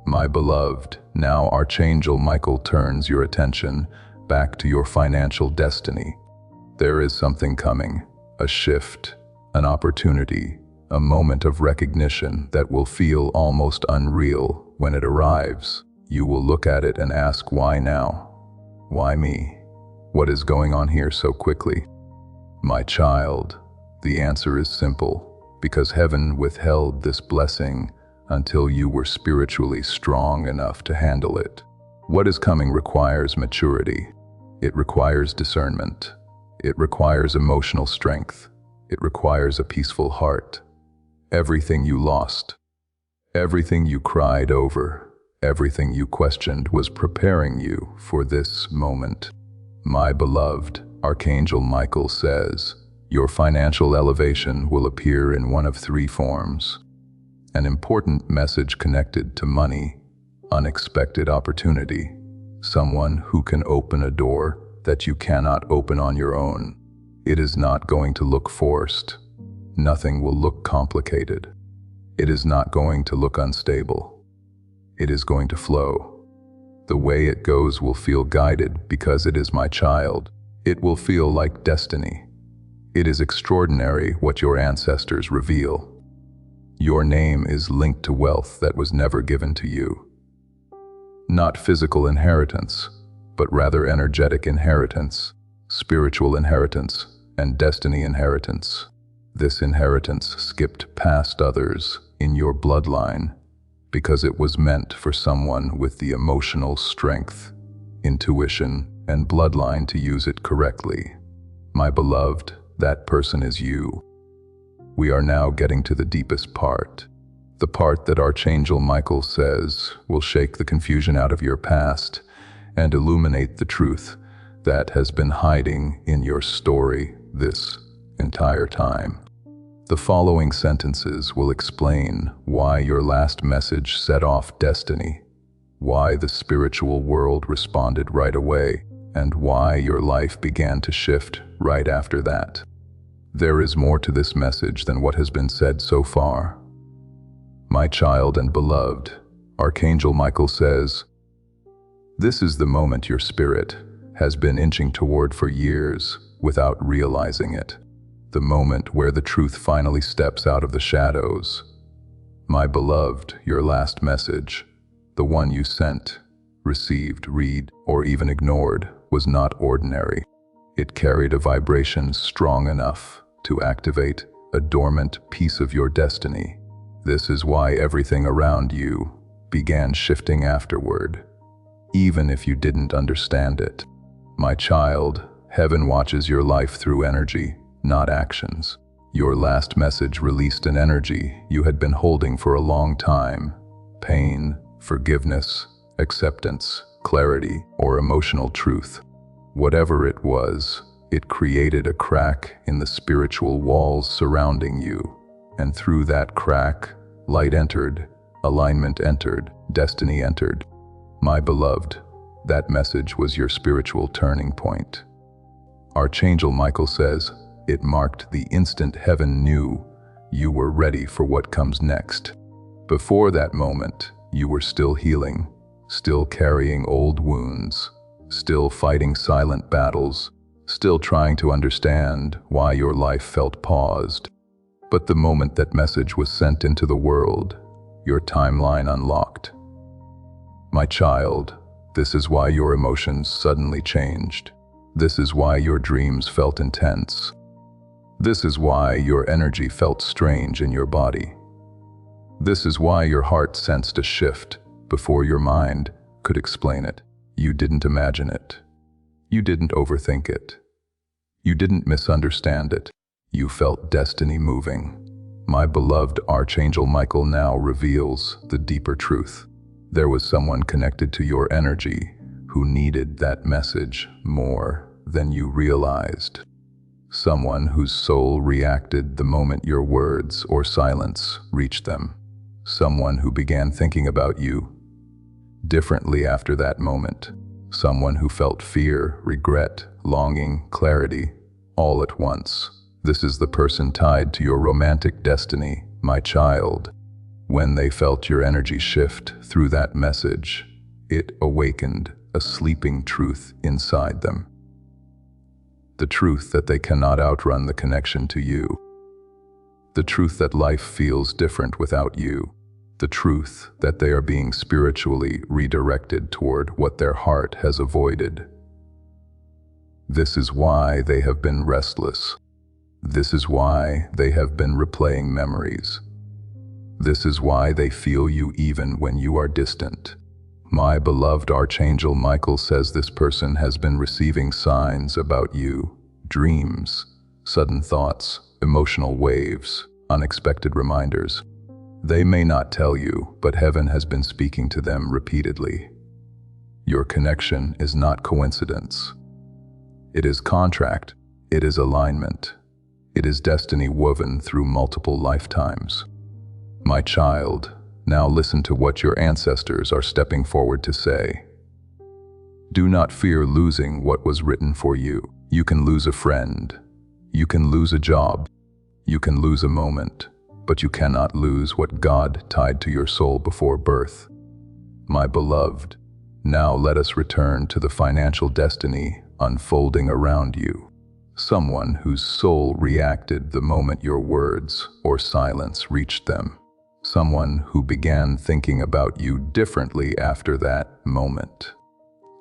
My beloved, now Archangel Michael turns your attention back to your financial destiny. There is something coming, a shift, an opportunity, a moment of recognition that will feel almost unreal when it arrives. You will look at it and ask, why now? Why me? What is going on here so quickly? My child, the answer is simple, because heaven withheld this blessing until you were spiritually strong enough to handle it. What is coming requires maturity. It requires discernment. It requires emotional strength. It requires a peaceful heart. Everything you lost, everything you cried over, everything you questioned was preparing you for this moment. My beloved, Archangel Michael says, your financial elevation will appear in one of three forms. An important message connected to money, unexpected opportunity, someone who can open a door that you cannot open on your own. It is not going to look forced. Nothing will look complicated. It is not going to look unstable. It is going to flow. The way it goes will feel guided because it is my child. It will feel like destiny. It is extraordinary what your ancestors reveal. Your name is linked to wealth that was never given to you. Not physical inheritance, but rather energetic inheritance, spiritual inheritance, and destiny inheritance. This inheritance skipped past others in your bloodline because it was meant for someone with the emotional strength, intuition, and bloodline to use it correctly. My beloved, that person is you. We are now getting to the deepest part, the part that Archangel Michael says will shake the confusion out of your past and illuminate the truth that has been hiding in your story this entire time. The following sentences will explain why your last message set off destiny, why the spiritual world responded right away, and why your life began to shift right after that. There is more to this message than what has been said so far. My child and beloved, Archangel Michael says, this is the moment your spirit has been inching toward for years without realizing it. The moment where the truth finally steps out of the shadows. My beloved, your last message, the one you sent, received, read, or even ignored, was not ordinary. It carried a vibration strong enough to activate a dormant piece of your destiny. This is why everything around you began shifting afterward, even if you didn't understand it. My child, heaven watches your life through energy, not actions. Your last message released an energy you had been holding for a long time. Pain, forgiveness, acceptance, clarity, or emotional truth. Whatever it was, It created a crack in the spiritual walls surrounding you, and through that crack, light entered, alignment entered, destiny entered. My beloved, that message was your spiritual turning point. Archangel Michael says, it marked the instant heaven knew you were ready for what comes next. Before that moment, you were still healing, still carrying old wounds, still fighting silent battles, still trying to understand why your life felt paused. But the moment that message was sent into the world, your timeline unlocked. My child, this is why your emotions suddenly changed. This is why your dreams felt intense. This is why your energy felt strange in your body. This is why your heart sensed a shift before your mind could explain it. You didn't imagine it. You didn't overthink it. You didn't misunderstand it. You felt destiny moving. My beloved Archangel Michael now reveals the deeper truth. There was someone connected to your energy who needed that message more than you realized. Someone whose soul reacted the moment your words or silence reached them. Someone who began thinking about you differently after that moment. Someone who felt fear, regret, longing, clarity, all at once. This is the person tied to your romantic destiny, my child. When they felt your energy shift through that message, it awakened a sleeping truth inside them. The truth that they cannot outrun the connection to you. The truth that life feels different without you. The truth that they are being spiritually redirected toward what their heart has avoided. This is why they have been restless. This is why they have been replaying memories. This is why they feel you even when you are distant. My beloved Archangel Michael says this person has been receiving signs about you, dreams, sudden thoughts, emotional waves, unexpected reminders. They may not tell you, but heaven has been speaking to them repeatedly. Your connection is not coincidence. It is contract. It is alignment. It is destiny woven through multiple lifetimes. My child, now listen to what your ancestors are stepping forward to say. Do not fear losing what was written for you. You can lose a friend. You can lose a job. You can lose a moment. But you cannot lose what God tied to your soul before birth. My beloved, now let us return to the financial destiny unfolding around you. Someone whose soul reacted the moment your words or silence reached them. Someone who began thinking about you differently after that moment.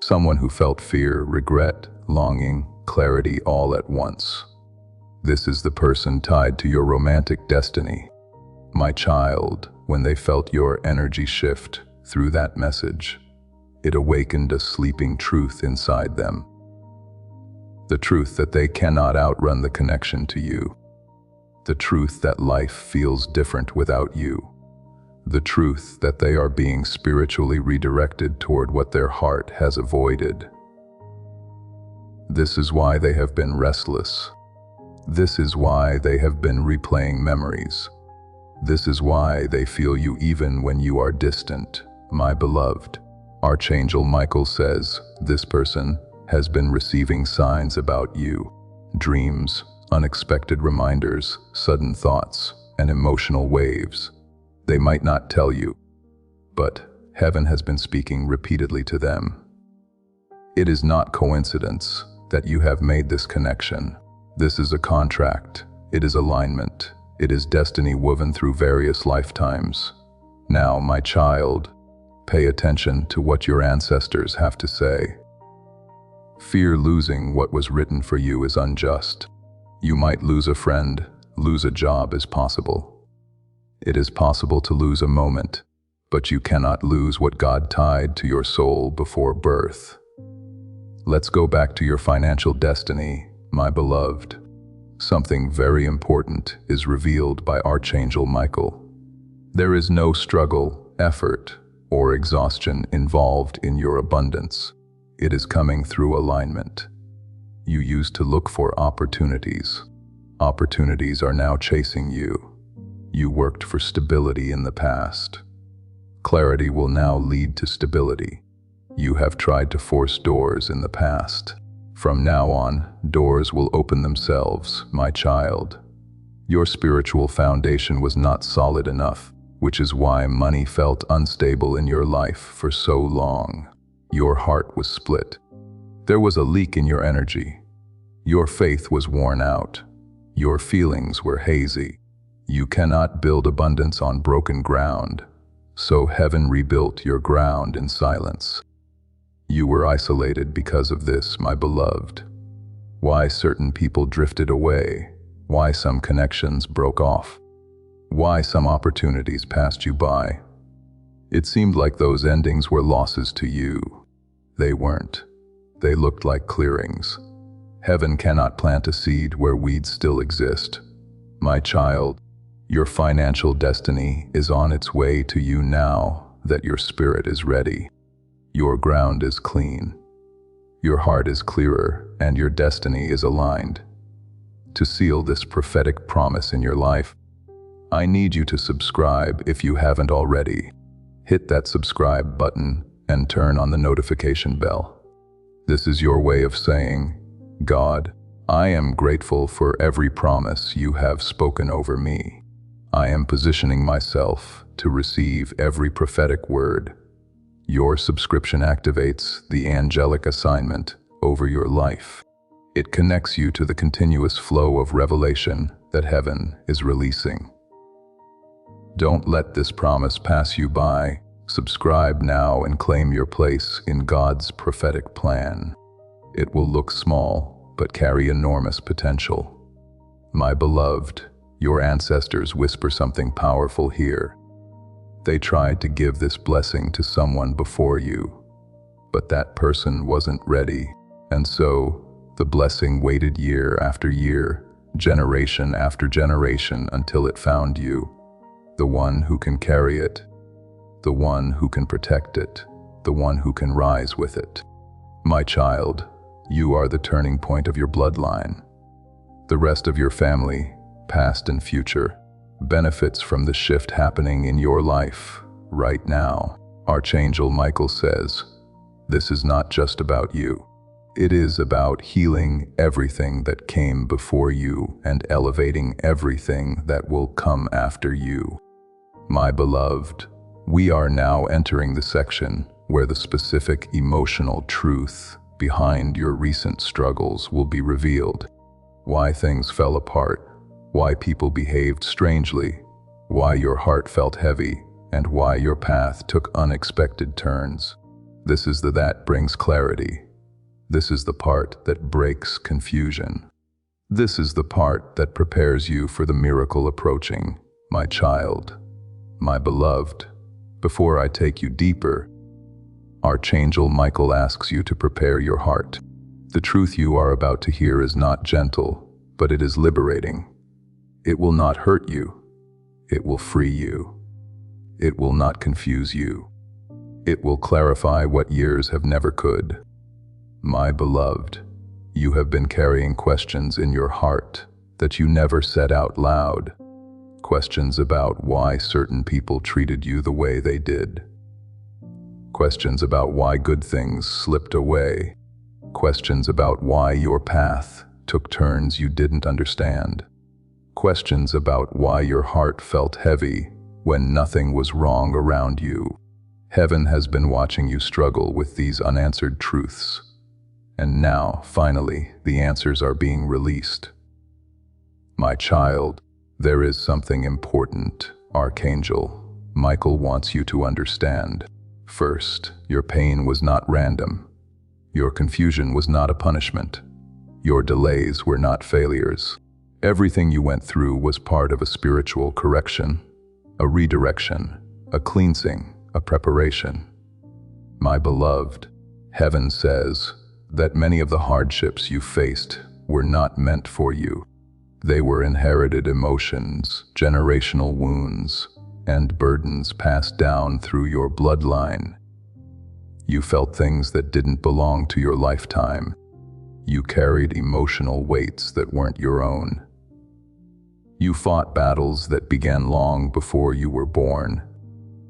Someone who felt fear, regret, longing, clarity all at once. This is the person tied to your romantic destiny. My child, when they felt your energy shift through that message, it awakened a sleeping truth inside them. The truth that they cannot outrun the connection to you. The truth that life feels different without you. The truth that they are being spiritually redirected toward what their heart has avoided. This is why they have been restless. This is why they have been replaying memories. This is why they feel you even when you are distant, my beloved. Archangel Michael says, this person has been receiving signs about you. Dreams, unexpected reminders, sudden thoughts, and emotional waves. They might not tell you, but heaven has been speaking repeatedly to them. It is not coincidence that you have made this connection. This is a contract. It is alignment. It is destiny woven through various lifetimes. Now, my child, pay attention to what your ancestors have to say. Fear losing what was written for you is unjust. You might lose a friend, lose a job is possible. It is possible to lose a moment, but you cannot lose what God tied to your soul before birth. Let's go back to your financial destiny, my beloved. Something very important is revealed by Archangel Michael. There is no struggle, effort, or exhaustion involved in your abundance. It is coming through alignment. you used to look for opportunities. Opportunities are now chasing you. You worked for stability in the past. Clarity will now lead to stability. You have tried to force doors in the past. From now on, doors will open themselves, my child. Your spiritual foundation was not solid enough, which is why money felt unstable in your life for so long. Your heart was split. There was a leak in your energy. Your faith was worn out. Your feelings were hazy. You cannot build abundance on broken ground, so heaven rebuilt your ground in silence. You were isolated because of this, my beloved. Why certain people drifted away, why some connections broke off, why some opportunities passed you by. It seemed like those endings were losses to you. They weren't. They looked like clearings. Heaven cannot plant a seed where weeds still exist. My child, your financial destiny is on its way to you now that your spirit is ready. Your ground is clean. Your heart is clearer, and your destiny is aligned. To seal this prophetic promise in your life, I need you to subscribe if you haven't already. Hit that subscribe button and turn on the notification bell. This is your way of saying, God, I am grateful for every promise you have spoken over me. I am positioning myself to receive every prophetic word. Your subscription activates the angelic assignment over your life. It connects you to the continuous flow of revelation that heaven is releasing. Don't let this promise pass you by. Subscribe now and claim your place in God's prophetic plan. It will look small, but carry enormous potential. My beloved, your ancestors whisper something powerful here. They tried to give this blessing to someone before you, but that person wasn't ready, and so the blessing waited year after year, generation after generation until it found you, the one who can carry it, the one who can protect it, the one who can rise with it. My child, you are the turning point of your bloodline. The rest of your family, past and future, benefits from the shift happening in your life right now. Archangel Michael says, this is not just about you. It is about healing everything that came before you and elevating everything that will come after you. My beloved, we are now entering the section where the specific emotional truth behind your recent struggles will be revealed. Why things fell apart, why people behaved strangely, why your heart felt heavy, and why your path took unexpected turns. This is that brings clarity. This is the part that breaks confusion. This is the part that prepares you for the miracle approaching, my child, my beloved. Before I take you deeper, Archangel Michael asks you to prepare your heart. The truth you are about to hear is not gentle, but it is liberating. It will not hurt you. It will free you. It will not confuse you. It will clarify what years have never could. My beloved, you have been carrying questions in your heart that you never said out loud. Questions about why certain people treated you the way they did. Questions about why good things slipped away. Questions about why your path took turns you didn't understand. Questions about why your heart felt heavy when nothing was wrong around you. Heaven has been watching you struggle with these unanswered truths. And now, finally, the answers are being released. My child, there is something important, Archangel Michael wants you to understand. First, your pain was not random. Your confusion was not a punishment. Your delays were not failures. Everything you went through was part of a spiritual correction, a redirection, a cleansing, a preparation. My beloved, heaven says that many of the hardships you faced were not meant for you. They were inherited emotions, generational wounds, and burdens passed down through your bloodline. You felt things that didn't belong to your lifetime. You carried emotional weights that weren't your own. You fought battles that began long before you were born.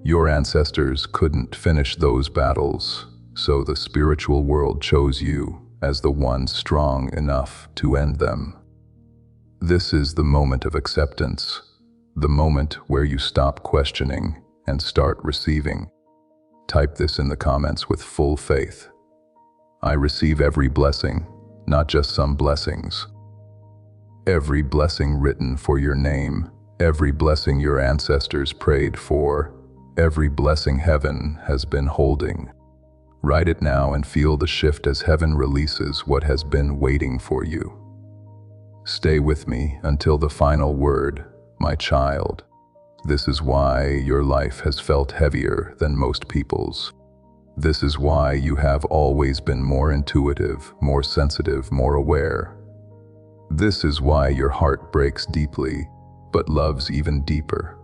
Your ancestors couldn't finish those battles, so the spiritual world chose you as the one strong enough to end them. This is the moment of acceptance, the moment where you stop questioning and start receiving. Type this in the comments with full faith. I receive every blessing, not just some blessings. Every blessing written for your name, every blessing your ancestors prayed for, every blessing heaven has been holding. Write it now and feel the shift as heaven releases what has been waiting for you. Stay with me until the final word, my child. This is why your life has felt heavier than most people's. This is why you have always been more intuitive, more sensitive, more aware. This is why your heart breaks deeply, but loves even deeper.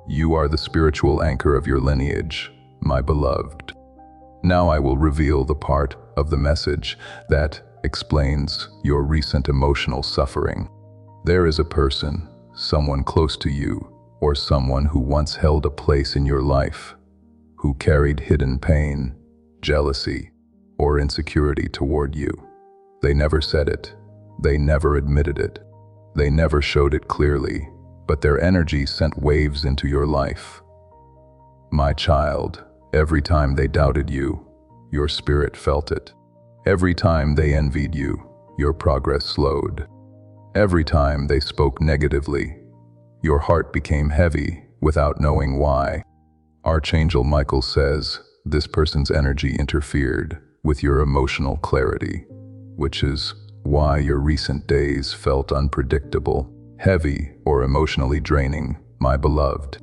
You are the spiritual anchor of your lineage, my beloved. Now I will reveal the part of the message that explains your recent emotional suffering. There is a person, someone close to you, or someone who once held a place in your life, who carried hidden pain, jealousy, or insecurity toward you. They never said it. They never admitted it. They never showed it clearly, but their energy sent waves into your life. My child, every time they doubted you, your spirit felt it. Every time they envied you, your progress slowed. Every time they spoke negatively, your heart became heavy without knowing why. Archangel Michael says this person's energy interfered with your emotional clarity, which is why your recent days felt unpredictable, heavy, or emotionally draining, my beloved.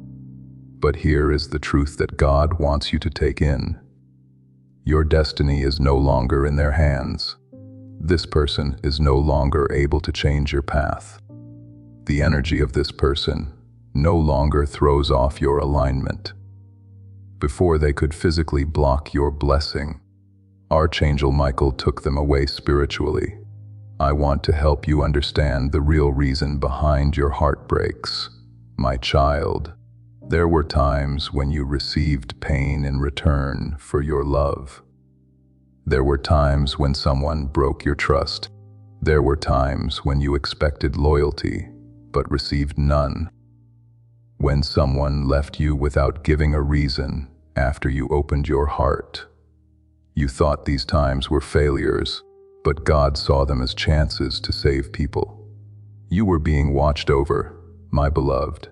But here is the truth that God wants you to take in. Your destiny is no longer in their hands. This person is no longer able to change your path. The energy of this person no longer throws off your alignment. Before they could physically block your blessing, Archangel Michael took them away spiritually. I want to help you understand the real reason behind your heartbreaks. My child, there were times when you received pain in return for your love. There were times when someone broke your trust. There were times when you expected loyalty, but received none. When someone left you without giving a reason after you opened your heart. You thought these times were failures, but God saw them as chances to save people. You were being watched over, my beloved,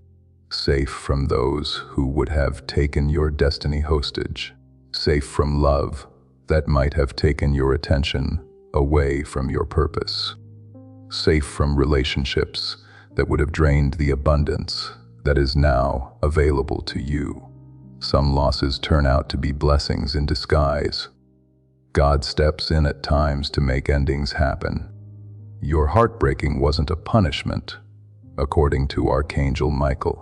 safe from those who would have taken your destiny hostage, safe from love that might have taken your attention away from your purpose, safe from relationships that would have drained the abundance that is now available to you. Some losses turn out to be blessings in disguise. God steps in at times to make endings happen. Your heartbreaking wasn't a punishment, according to Archangel Michael.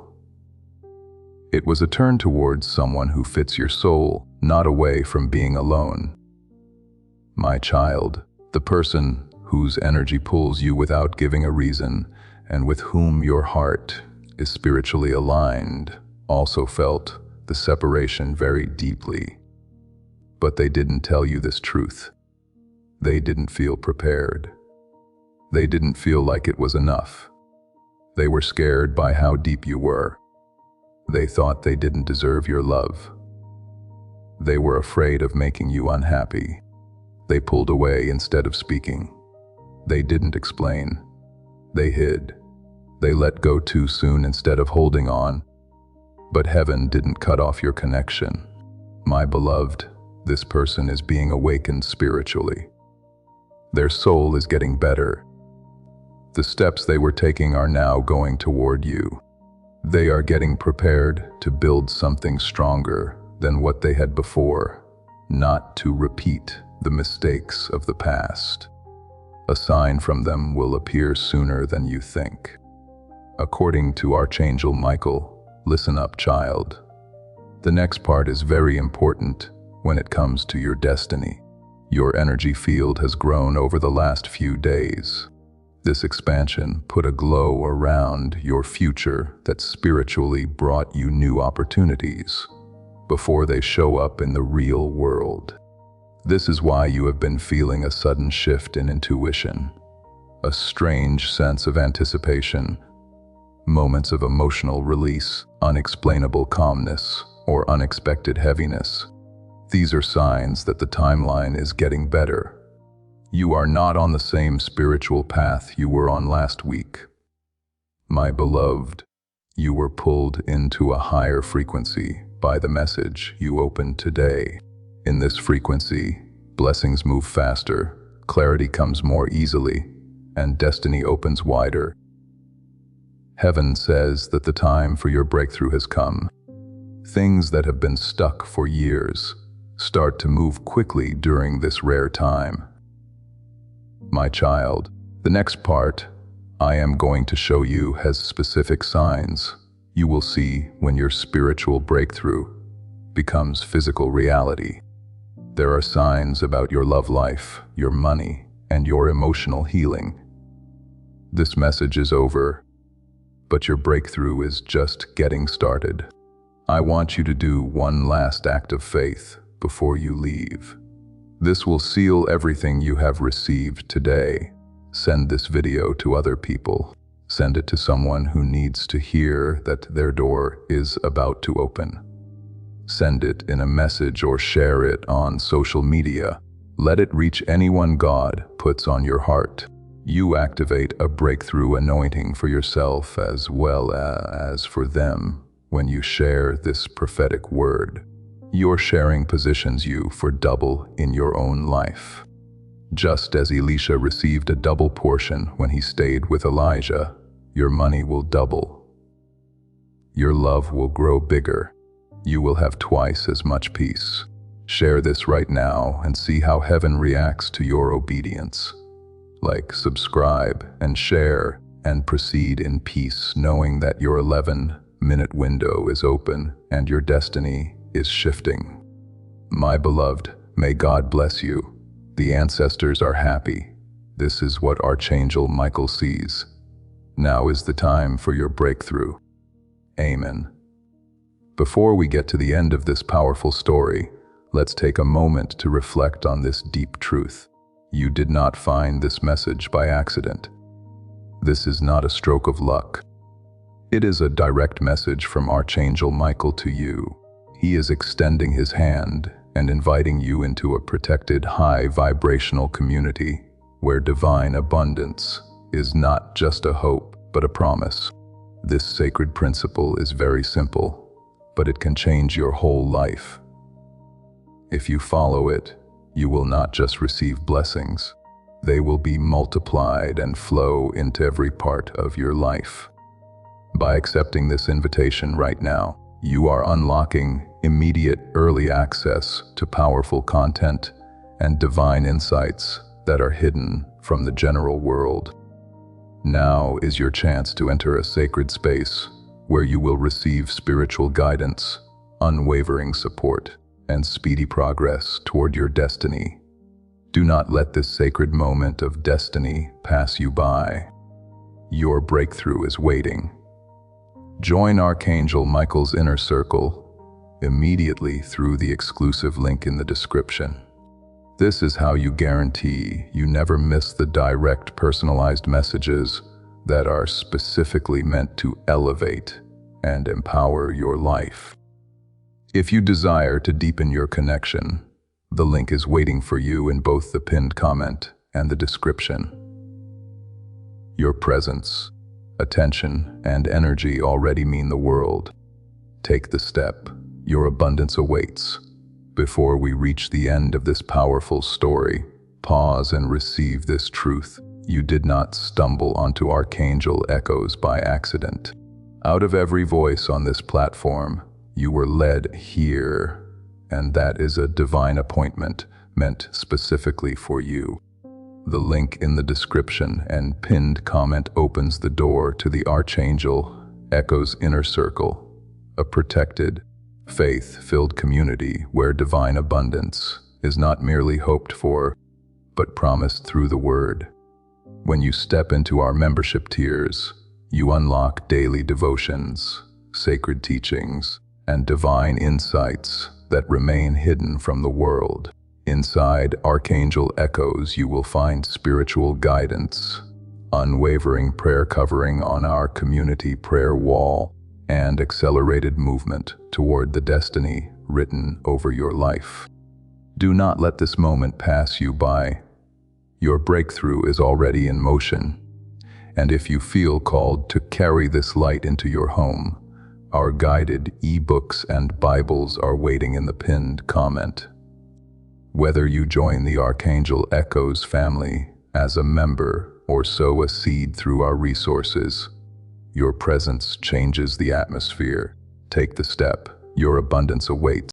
It was a turn towards someone who fits your soul, not away from being alone. My child, the person whose energy pulls you without giving a reason, and with whom your heart is spiritually aligned, also felt the separation very deeply. But they didn't tell you this truth. They didn't feel prepared. They didn't feel like it was enough. They were scared by how deep you were. They thought they didn't deserve your love. They were afraid of making you unhappy. They pulled away instead of speaking. They didn't explain. They hid. They let go too soon instead of holding on. But heaven didn't cut off your connection. My beloved, this person is being awakened spiritually. Their soul is getting better. The steps they were taking are now going toward you. They are getting prepared to build something stronger than what they had before, not to repeat the mistakes of the past. A sign from them will appear sooner than you think. According to Archangel Michael, listen up, child. The next part is very important when it comes to your destiny. Your energy field has grown over the last few days. This expansion put a glow around your future that spiritually brought you new opportunities before they show up in the real world. This is why you have been feeling a sudden shift in intuition, a strange sense of anticipation, moments of emotional release, unexplainable calmness, or unexpected heaviness. These are signs that the timeline is getting better. You are not on the same spiritual path you were on last week. My beloved, you were pulled into a higher frequency by the message you opened today. In this frequency, blessings move faster, clarity comes more easily, and destiny opens wider. Heaven says that the time for your breakthrough has come. Things that have been stuck for years start to move quickly during this rare time. My child, the next part I am going to show you has specific signs you will see when your spiritual breakthrough becomes physical reality. There are signs about your love life, your money, and your emotional healing. This message is over, but your breakthrough is just getting started. I want you to do one last act of faith before you leave. This will seal everything you have received today. Send this video to other people. Send it to someone who needs to hear that their door is about to open. Send it in a message or share it on social media. Let it reach anyone God puts on your heart. You activate a breakthrough anointing for yourself as well as for them when you share this prophetic word. Your sharing positions you for double in your own life. Just as Elisha received a double portion when he stayed with Elijah, your money will double. Your love will grow bigger. You will have twice as much peace. Share this right now and see how heaven reacts to your obedience. Like, subscribe, and share, and proceed in peace, knowing that your 11-minute window is open and your destiny is shifting. My beloved, may God bless you. The ancestors are happy. This is what Archangel Michael sees. Now is the time for your breakthrough. Amen. Before we get to the end of this powerful story, let's take a moment to reflect on this deep truth. You did not find this message by accident. This is not a stroke of luck. It is a direct message from Archangel Michael to you. He is extending his hand and inviting you into a protected, high-vibrational community where divine abundance is not just a hope, but a promise. This sacred principle is very simple, but it can change your whole life. If you follow it, you will not just receive blessings, they will be multiplied and flow into every part of your life. By accepting this invitation right now, you are unlocking immediate early access to powerful content and divine insights that are hidden from the general world. Now is your chance to enter a sacred space where you will receive spiritual guidance, unwavering support, and speedy progress toward your destiny. Do not let this sacred moment of destiny pass you by. Your breakthrough is waiting. Join Archangel Michael's inner circle immediately through the exclusive link in the description. This is how you guarantee you never miss the direct, personalized messages that are specifically meant to elevate and empower your life. If you desire to deepen your connection, the link is waiting for you in both the pinned comment and the description. Your presence, attention, and energy already mean the world. Take the step. Your abundance awaits. Before we reach the end of this powerful story, pause and receive this truth. You did not stumble onto Archangel echoes by accident. Out of every voice on this platform, you were led here, and that is a divine appointment meant specifically for you. The link in the description and pinned comment opens the door to the Archangel Echo's inner circle, a protected, faith-filled community where divine abundance is not merely hoped for, but promised through the Word. When you step into our membership tiers, you unlock daily devotions, sacred teachings, and divine insights that remain hidden from the world. Inside Archangel Echoes, you will find spiritual guidance, unwavering prayer covering on our community prayer wall, and accelerated movement toward the destiny written over your life. Do not let this moment pass you by. Your breakthrough is already in motion, and if you feel called to carry this light into your home, our guided e-books and Bibles are waiting in the pinned comment. Whether you join the Archangel Echoes family as a member or sow a seed through our resources, your presence changes the atmosphere. Take the step. Your abundance awaits.